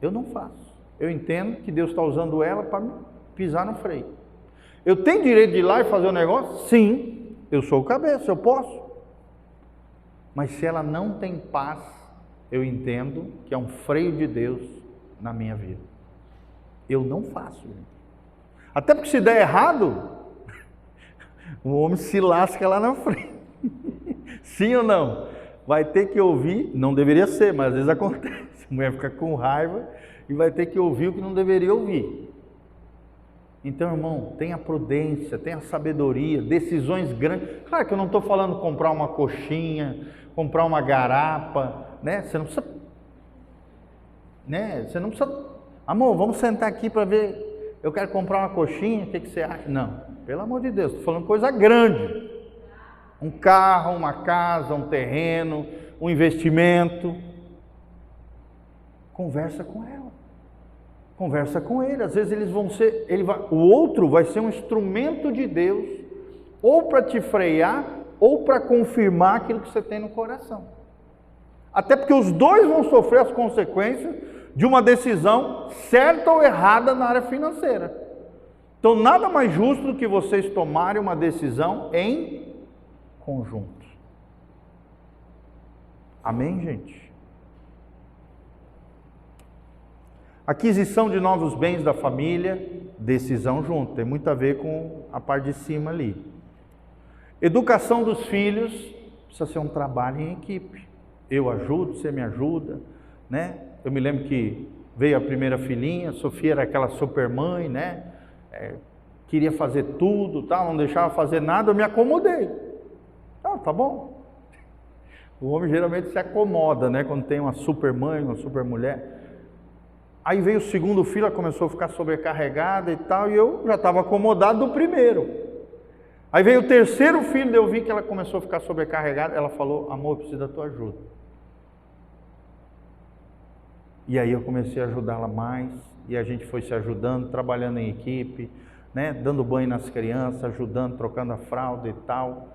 [SPEAKER 1] Eu não faço. Eu entendo que Deus está usando ela para pisar no freio. Eu tenho direito de ir lá e fazer o negócio? Sim, eu sou o cabeça, eu posso. Mas se ela não tem paz, eu entendo que é um freio de Deus na minha vida. Eu não faço. Até porque se der errado, o homem se lasca lá na frente. Sim ou não? Vai ter que ouvir, não deveria ser, mas às vezes acontece. A mulher fica com raiva e vai ter que ouvir o que não deveria ouvir. Então, irmão, tenha prudência, tenha sabedoria, decisões grandes. Claro que eu não estou falando comprar uma coxinha, comprar uma garapa, Você não precisa, Você não precisa, amor, vamos sentar aqui para ver, eu quero comprar uma coxinha, o que você acha? Não, pelo amor de Deus, estou falando coisa grande. Um carro, uma casa, um terreno, um investimento. Conversa com ela. Conversa com ele. Às vezes eles vão ser, o outro vai ser um instrumento de Deus, ou para te frear, ou para confirmar aquilo que você tem no coração. Até porque os dois vão sofrer as consequências de uma decisão certa ou errada na área financeira. Então nada mais justo do que vocês tomarem uma decisão em conjunto. Amém, gente? Aquisição de novos bens da família, decisão junto, tem muito a ver com a parte de cima ali. Educação dos filhos, precisa ser um trabalho em equipe. Eu ajudo, você me ajuda, né? Eu me lembro que veio a primeira filhinha, Sofia era aquela super mãe, né? Queria fazer tudo, tal, não deixava fazer nada, eu me acomodei. Tá bom. O homem geralmente se acomoda, né? Quando tem uma super mãe, uma super mulher. Aí veio o segundo filho, ela começou a ficar sobrecarregada e tal, e eu já estava acomodado do primeiro. Aí veio o terceiro filho, eu vi que ela começou a ficar sobrecarregada, ela falou, amor, eu preciso da tua ajuda. E aí eu comecei a ajudá-la mais, e a gente foi se ajudando, trabalhando em equipe, né, dando banho nas crianças, ajudando, trocando a fralda e tal.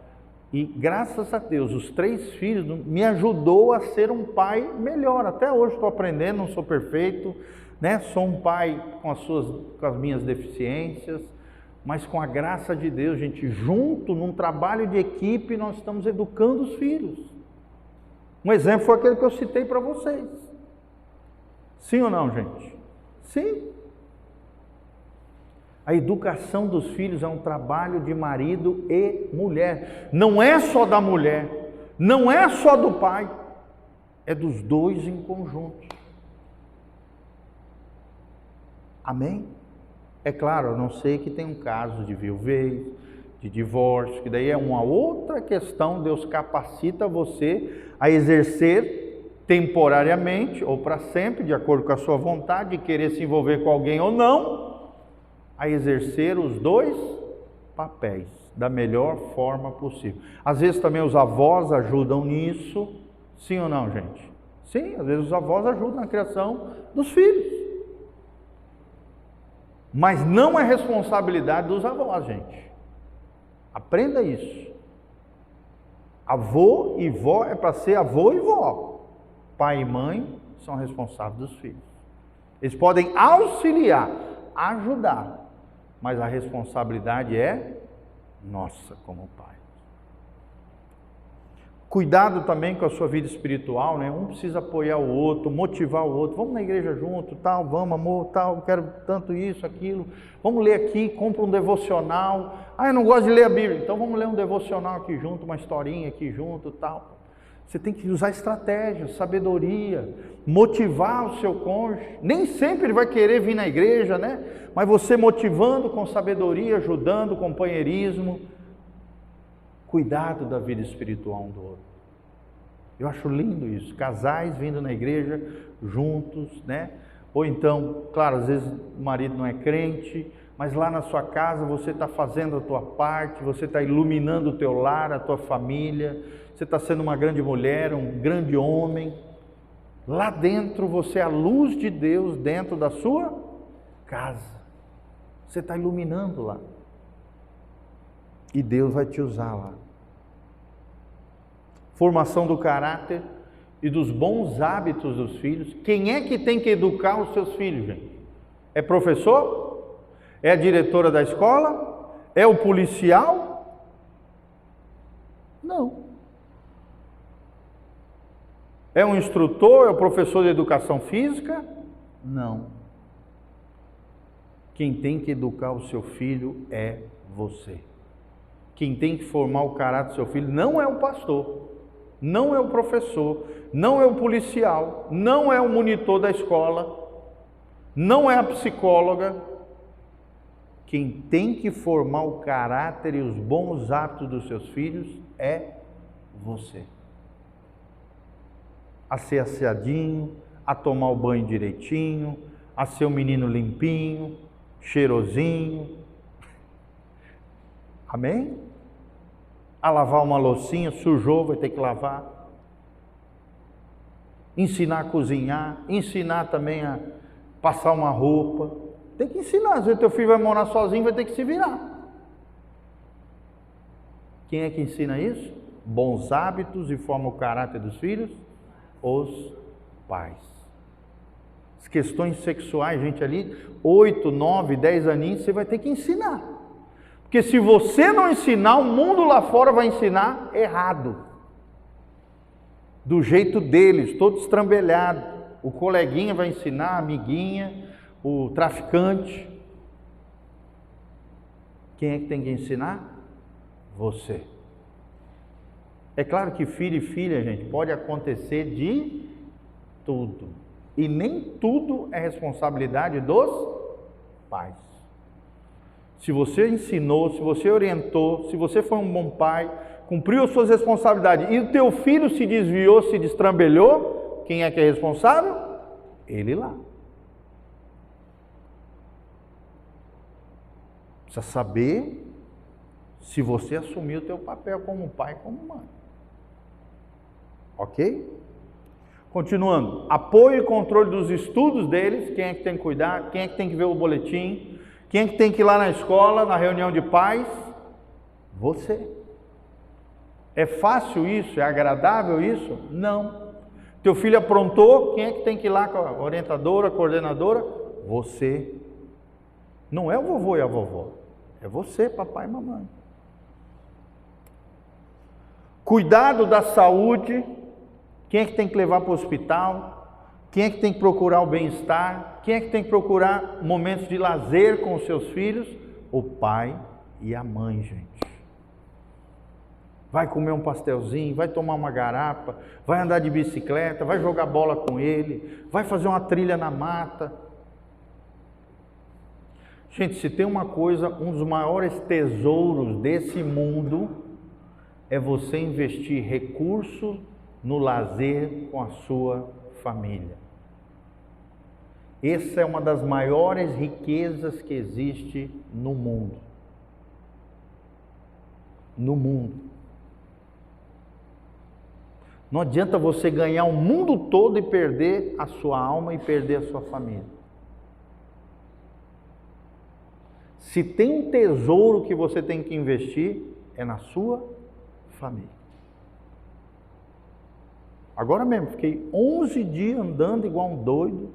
[SPEAKER 1] E graças a Deus, os 3 filhos me ajudou a ser um pai melhor. Até hoje estou aprendendo, não sou perfeito, né? Sou um pai com as minhas deficiências, mas com a graça de Deus, gente, junto, num trabalho de equipe, nós estamos educando os filhos. Um exemplo foi aquele que eu citei para vocês. Sim ou não, gente? Sim. A educação dos filhos é um trabalho de marido e mulher. Não é só da mulher, não é só do pai, é dos dois em conjunto. Amém? É claro, eu não sei que tem um caso de viuvez, de divórcio, que daí é uma outra questão, Deus capacita você a exercer temporariamente ou para sempre, de acordo com a sua vontade, de querer se envolver com alguém ou não, a exercer os 2 papéis da melhor forma possível. Às vezes também os avós ajudam nisso, sim ou não, gente? Sim, às vezes os avós ajudam na criação dos filhos. Mas não é responsabilidade dos avós, gente. Aprenda isso. Avô e vó é para ser avô e vó. Pai e mãe são responsáveis dos filhos. Eles podem auxiliar, ajudar, mas a responsabilidade é nossa como pai. Cuidado também com a sua vida espiritual, né? Um precisa apoiar o outro, motivar o outro. Vamos na igreja junto, tal, vamos, amor, tal, quero tanto isso, aquilo. Vamos ler aqui, compra um devocional. Eu não gosto de ler a Bíblia, então vamos ler um devocional aqui junto, uma historinha aqui junto, tal. Você tem que usar estratégia, sabedoria, motivar o seu cônjuge. Nem sempre ele vai querer vir na igreja, né? Mas você motivando com sabedoria, ajudando, companheirismo. Cuidado da vida espiritual um do outro. Eu acho lindo isso. Casais vindo na igreja juntos, né? Ou então, claro, às vezes o marido não é crente, mas lá na sua casa você está fazendo a tua parte, você está iluminando o teu lar, a tua família, você está sendo uma grande mulher, um grande homem. Lá dentro você é a luz de Deus dentro da sua casa. Você está iluminando lá. E Deus vai te usar lá. Formação do caráter e dos bons hábitos dos filhos. Quem é que tem que educar os seus filhos, gente? É professor? É a diretora da escola? É o policial? Não. É um instrutor? É o professor de educação física? Não. Quem tem que educar o seu filho é você. Quem tem que formar o caráter do seu filho não é o pastor, não é o professor, não é o policial, não é o monitor da escola, não é a psicóloga. Quem tem que formar o caráter e os bons hábitos dos seus filhos é você. A ser asseadinho, a tomar o banho direitinho, a ser um menino limpinho, cheirosinho. Amém? a lavar uma loucinha, sujou, vai ter que lavar. Ensinar a cozinhar, ensinar também a passar uma roupa. Tem que ensinar, às vezes teu filho vai morar sozinho, vai ter que se virar. Quem é que ensina isso? Bons hábitos e forma o caráter dos filhos? Os pais. As questões sexuais, gente, ali, 8, 9, 10 aninhos, você vai ter que ensinar. Porque se você não ensinar, o mundo lá fora vai ensinar errado. Do jeito deles, todo estrambelhado. O coleguinha vai ensinar, a amiguinha, o traficante. Quem é que tem que ensinar? Você. É claro que filho e filha, gente, pode acontecer de tudo. E nem tudo é responsabilidade dos pais. Se você ensinou, se você orientou, se você foi um bom pai, cumpriu as suas responsabilidades e o teu filho se desviou, se destrambelhou, quem é que é responsável? Ele lá. Precisa saber se você assumiu o teu papel como pai, como mãe. Ok? Continuando. Apoio e controle dos estudos deles. Quem é que tem que cuidar? Quem é que tem que ver o boletim? Quem é que tem que ir lá na escola, na reunião de pais? Você. É fácil isso? É agradável isso? Não. Teu filho aprontou, quem é que tem que ir lá com a orientadora, a coordenadora? Você. Não é o vovô e a vovó. É você, papai e mamãe. Cuidado da saúde. Quem é que tem que levar para o hospital? Quem é que tem que procurar o bem-estar? Quem é que tem que procurar momentos de lazer com os seus filhos? O pai e a mãe, gente. Vai comer um pastelzinho, vai tomar uma garapa, vai andar de bicicleta, vai jogar bola com ele, vai fazer uma trilha na mata. Gente, se tem uma coisa, um dos maiores tesouros desse mundo é você investir recursos no lazer com a sua família. Essa é uma das maiores riquezas que existe no mundo. No mundo. Não adianta você ganhar o mundo todo e perder a sua alma e perder a sua família. Se tem um tesouro que você tem que investir, é na sua família. Agora mesmo, fiquei 11 dias andando igual um doido,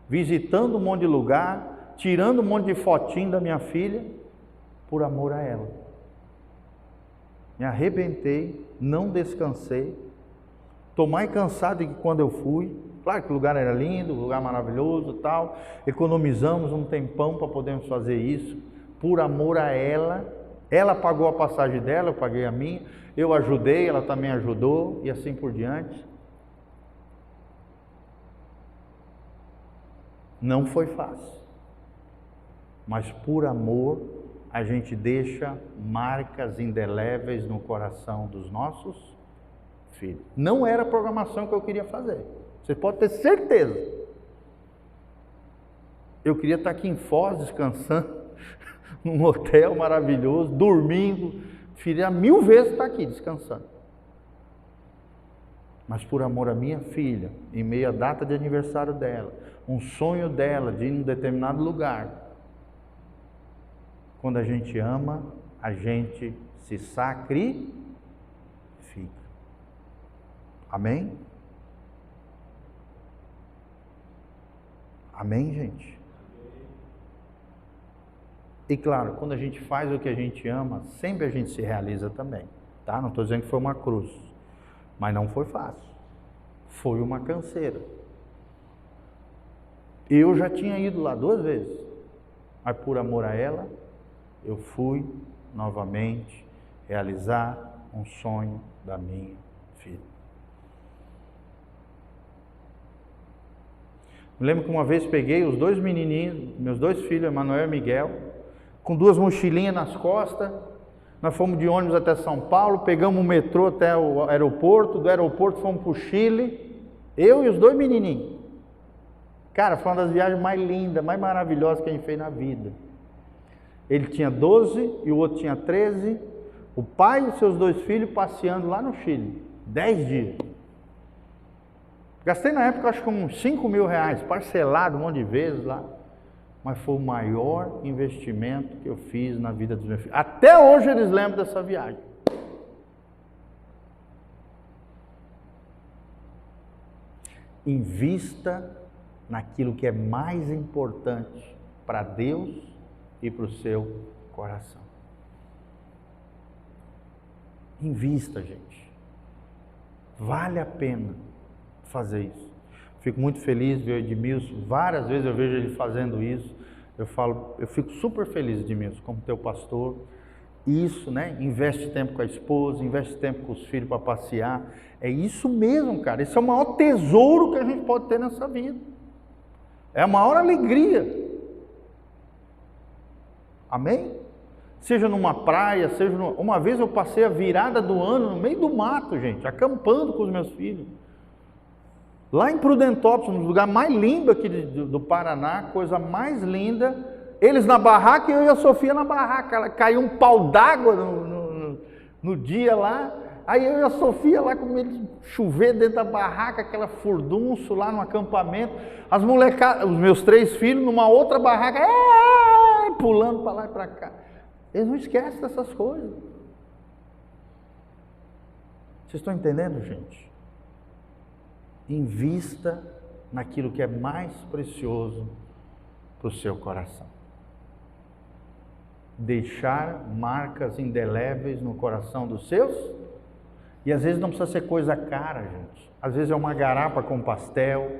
[SPEAKER 1] visitando um monte de lugar, tirando um monte de fotinho da minha filha, por amor a ela. Me arrebentei, não descansei, estou mais cansado do que quando eu fui. Claro que o lugar era lindo, lugar maravilhoso e tal, economizamos um tempão para podermos fazer isso, por amor a ela. Ela pagou a passagem dela, eu paguei a minha, eu ajudei, ela também ajudou e assim por diante. Não foi fácil, mas por amor a gente deixa marcas indeléveis no coração dos nossos filhos. Não era a programação que eu queria fazer, você pode ter certeza. Eu queria estar aqui em Foz descansando, num hotel maravilhoso, dormindo. Queria 1000 vezes estar aqui descansando. Mas por amor à minha filha, em meio à data de aniversário dela, um sonho dela de ir em um determinado lugar. Quando a gente ama, a gente se sacrifica. Amém? Amém, gente? E claro, quando a gente faz o que a gente ama, sempre a gente se realiza também, tá? Não estou dizendo que foi uma cruz, mas não foi fácil, foi uma canseira. Eu já tinha ido lá 2 vezes, mas por amor a ela, eu fui novamente realizar um sonho da minha filha. Me lembro que uma vez peguei os 2 menininhos, meus 2 filhos, Emanuel e Miguel, com 2 mochilinhas nas costas. Nós fomos de ônibus até São Paulo, pegamos o metrô até o aeroporto, do aeroporto fomos para o Chile, eu e os 2 menininhos. Cara, foi uma das viagens mais lindas, mais maravilhosas que a gente fez na vida. Ele tinha 12 e o outro tinha 13, O pai e seus 2 filhos passeando lá no Chile, 10 dias. Gastei na época acho que uns 5 mil reais, parcelado um monte de vezes lá. Mas foi o maior investimento que eu fiz na vida dos meus filhos. Até hoje eles lembram dessa viagem. Invista naquilo que é mais importante para Deus e para o seu coração. Invista, gente. Vale a pena fazer isso. Fico muito feliz de ver o Edmilson. Várias vezes eu vejo ele fazendo isso. Eu fico super feliz, Edmilson, como teu pastor. Isso, né? Investe tempo com a esposa, investe tempo com os filhos para passear. É isso mesmo, cara. Esse é o maior tesouro que a gente pode ter nessa vida. É a maior alegria. Amém? Seja numa praia, seja numa... Uma vez eu passei a virada do ano no meio do mato, gente, acampando com os meus filhos. Lá em Prudentópolis, no lugar mais lindo aqui do Paraná, coisa mais linda. Eles na barraca e eu e a Sofia na barraca. Ela caiu um pau d'água no dia lá. Aí eu e a Sofia lá com ele chover dentro da barraca, aquela furdunço lá no acampamento. As molecadas, os meus 3 filhos numa outra barraca, pulando para lá e para cá. Eles não esquecem dessas coisas. Vocês estão entendendo, gente? Invista naquilo que é mais precioso para o seu coração. Deixar marcas indeléveis no coração dos seus. E às vezes não precisa ser coisa cara, gente. Às vezes é uma garapa com pastel,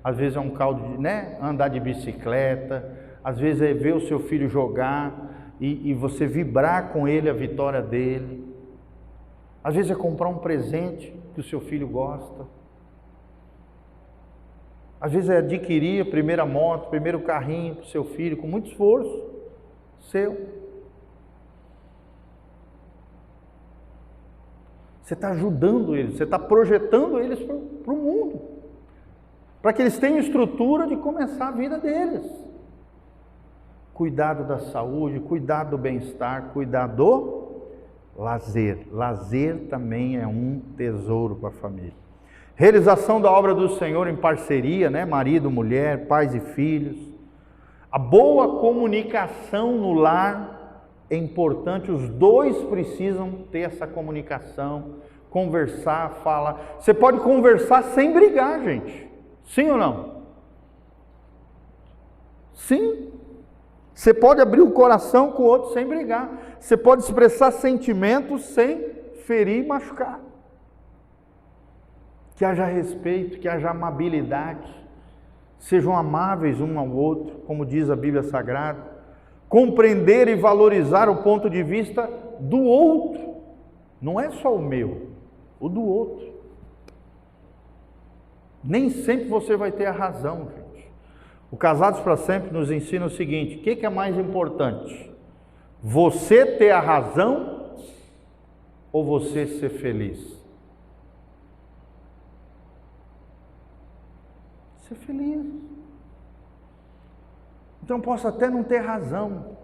[SPEAKER 1] às vezes é um caldo de, né, andar de bicicleta, às vezes é ver o seu filho jogar e você vibrar com ele a vitória dele. Às vezes é comprar um presente que o seu filho gosta. Às vezes é adquirir a primeira moto, o primeiro carrinho para o seu filho, com muito esforço seu. Você está ajudando eles, você está projetando eles para o mundo, para que eles tenham estrutura de começar a vida deles. Cuidado da saúde, cuidado do bem-estar, cuidado do lazer. Lazer também é um tesouro para a família. Realização da obra do Senhor em parceria, né? Marido, mulher, pais e filhos. A boa comunicação no lar é importante, os 2 precisam ter essa comunicação, conversar, falar. Você pode conversar sem brigar, gente. Sim ou não? Sim. Você pode abrir o coração com o outro sem brigar. Você pode expressar sentimentos sem ferir e machucar. Que haja respeito, que haja amabilidade. Sejam amáveis um ao outro, como diz a Bíblia Sagrada. Compreender e valorizar o ponto de vista do outro. Não é só o meu, o do outro. Nem sempre você vai ter a razão, gente. O Casados para Sempre nos ensina o seguinte: o que é mais importante? Você ter a razão ou você ser feliz? Ser feliz. Então eu posso até não ter razão.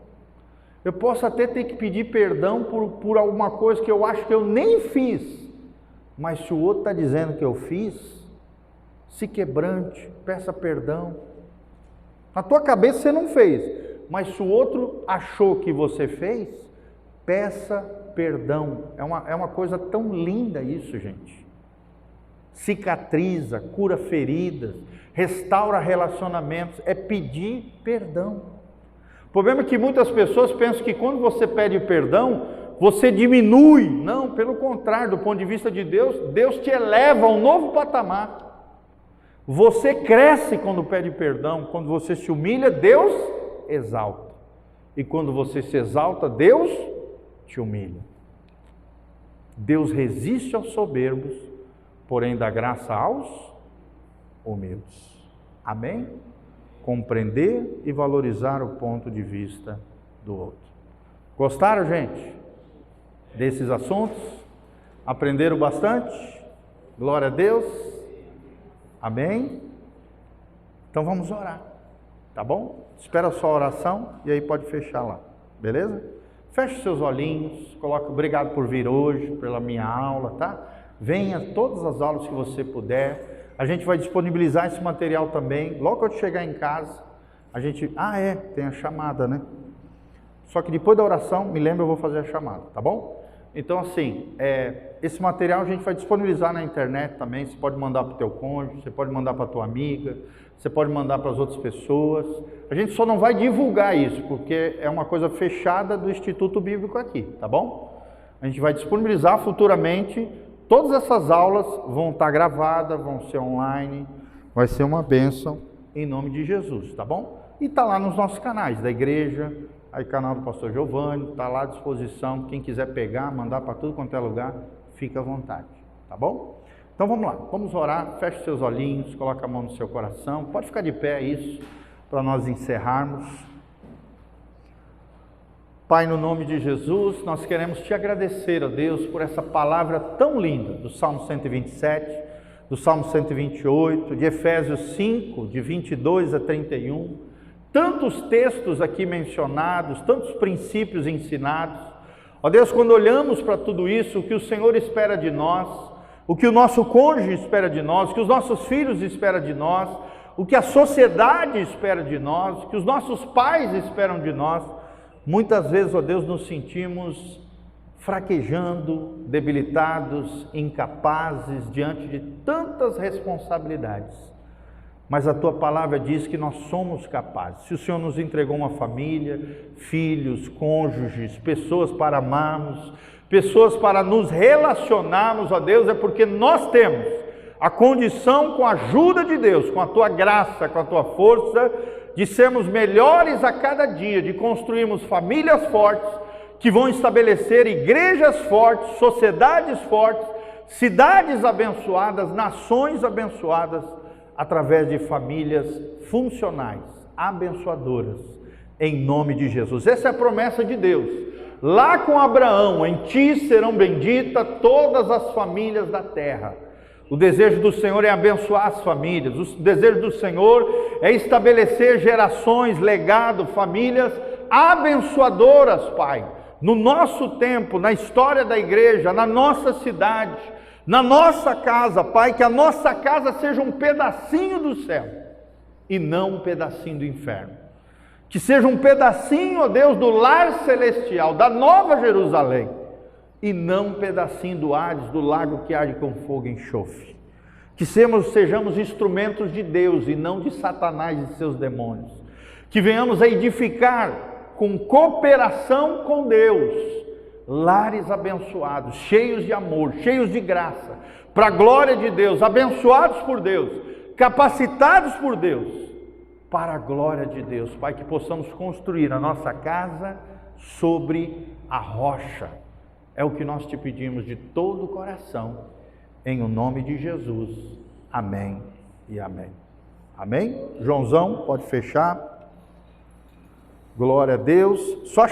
[SPEAKER 1] Eu posso até ter que pedir perdão por alguma coisa que eu acho que eu nem fiz. Mas se o outro está dizendo que eu fiz, se quebrante, peça perdão. Na tua cabeça você não fez, mas se o outro achou que você fez, peça perdão. É uma coisa tão linda isso, gente. Cicatriza, cura feridas, restaura relacionamentos, é pedir perdão. O problema é que muitas pessoas pensam que quando você pede perdão, você diminui. Não, pelo contrário, do ponto de vista de Deus, Deus te eleva a um novo patamar. Você cresce quando pede perdão. Quando você se humilha, Deus exalta. E quando você se exalta, Deus te humilha. Deus resiste aos soberbos, porém dá graça aos humildes. Amém? Compreender e valorizar o ponto de vista do outro. Gostaram, gente, desses assuntos? Aprenderam bastante? Glória a Deus. Amém? Então vamos orar, tá bom? Espera a sua oração e aí pode fechar lá, beleza? Feche seus olhinhos, coloque obrigado por vir hoje, pela minha aula, tá? Venha todas as aulas que você puder. A gente vai disponibilizar esse material também. Logo que eu chegar em casa, a gente... tem a chamada, né? Só que depois da oração, me lembra, eu vou fazer a chamada, tá bom? Então, assim, esse material a gente vai disponibilizar na internet também. Você pode mandar para o teu cônjuge, você pode mandar para a tua amiga, você pode mandar para as outras pessoas. A gente só não vai divulgar isso, porque é uma coisa fechada do Instituto Bíblico aqui, tá bom? A gente vai disponibilizar futuramente. Todas essas aulas vão estar gravadas, vão ser online. Vai ser uma bênção em nome de Jesus, tá bom? E tá lá nos nossos canais da igreja, aí canal do pastor Giovanni, tá lá à disposição. Quem quiser pegar, mandar para tudo quanto é lugar, fica à vontade, tá bom? Então vamos lá, vamos orar, feche seus olhinhos, coloca a mão no seu coração, pode ficar de pé, isso, para nós encerrarmos. Pai, no nome de Jesus, nós queremos te agradecer, ó Deus, por essa palavra tão linda, do Salmo 127, do Salmo 128, de Efésios 5, de 22 a 31, tantos textos aqui mencionados, tantos princípios ensinados. Ó Deus, quando olhamos para tudo isso, o que o Senhor espera de nós, o que o nosso cônjuge espera de nós, o que os nossos filhos esperam de nós, o que a sociedade espera de nós, o que os nossos pais esperam de nós, muitas vezes, ó Deus, nos sentimos fraquejando, debilitados, incapazes diante de tantas responsabilidades. Mas a tua palavra diz que nós somos capazes. Se o Senhor nos entregou uma família, filhos, cônjuges, pessoas para amarmos, pessoas para nos relacionarmos, ó Deus, é porque nós temos a condição, com a ajuda de Deus, com a tua graça, com a tua força, de sermos melhores a cada dia, de construirmos famílias fortes, que vão estabelecer igrejas fortes, sociedades fortes, cidades abençoadas, nações abençoadas, através de famílias funcionais, abençoadoras, em nome de Jesus. Essa é a promessa de Deus. Lá com Abraão, em ti serão benditas todas as famílias da terra. O desejo do Senhor é abençoar as famílias. O desejo do Senhor é estabelecer gerações, legado, famílias abençoadoras, Pai. No nosso tempo, na história da igreja, na nossa cidade, na nossa casa, Pai, que a nossa casa seja um pedacinho do céu e não um pedacinho do inferno. Que seja um pedacinho, ó Deus, do lar celestial, da nova Jerusalém, e não um pedacinho do Hades, do lago que arde com fogo e enxofre. Que sejamos instrumentos de Deus e não de Satanás e seus demônios. Que venhamos a edificar com cooperação com Deus, lares abençoados, cheios de amor, cheios de graça, para a glória de Deus, abençoados por Deus, capacitados por Deus, para a glória de Deus, Pai, que possamos construir a nossa casa sobre a rocha. É o que nós te pedimos de todo o coração, em o nome de Jesus. Amém e amém. Amém? Joãozão, pode fechar. Glória a Deus. Só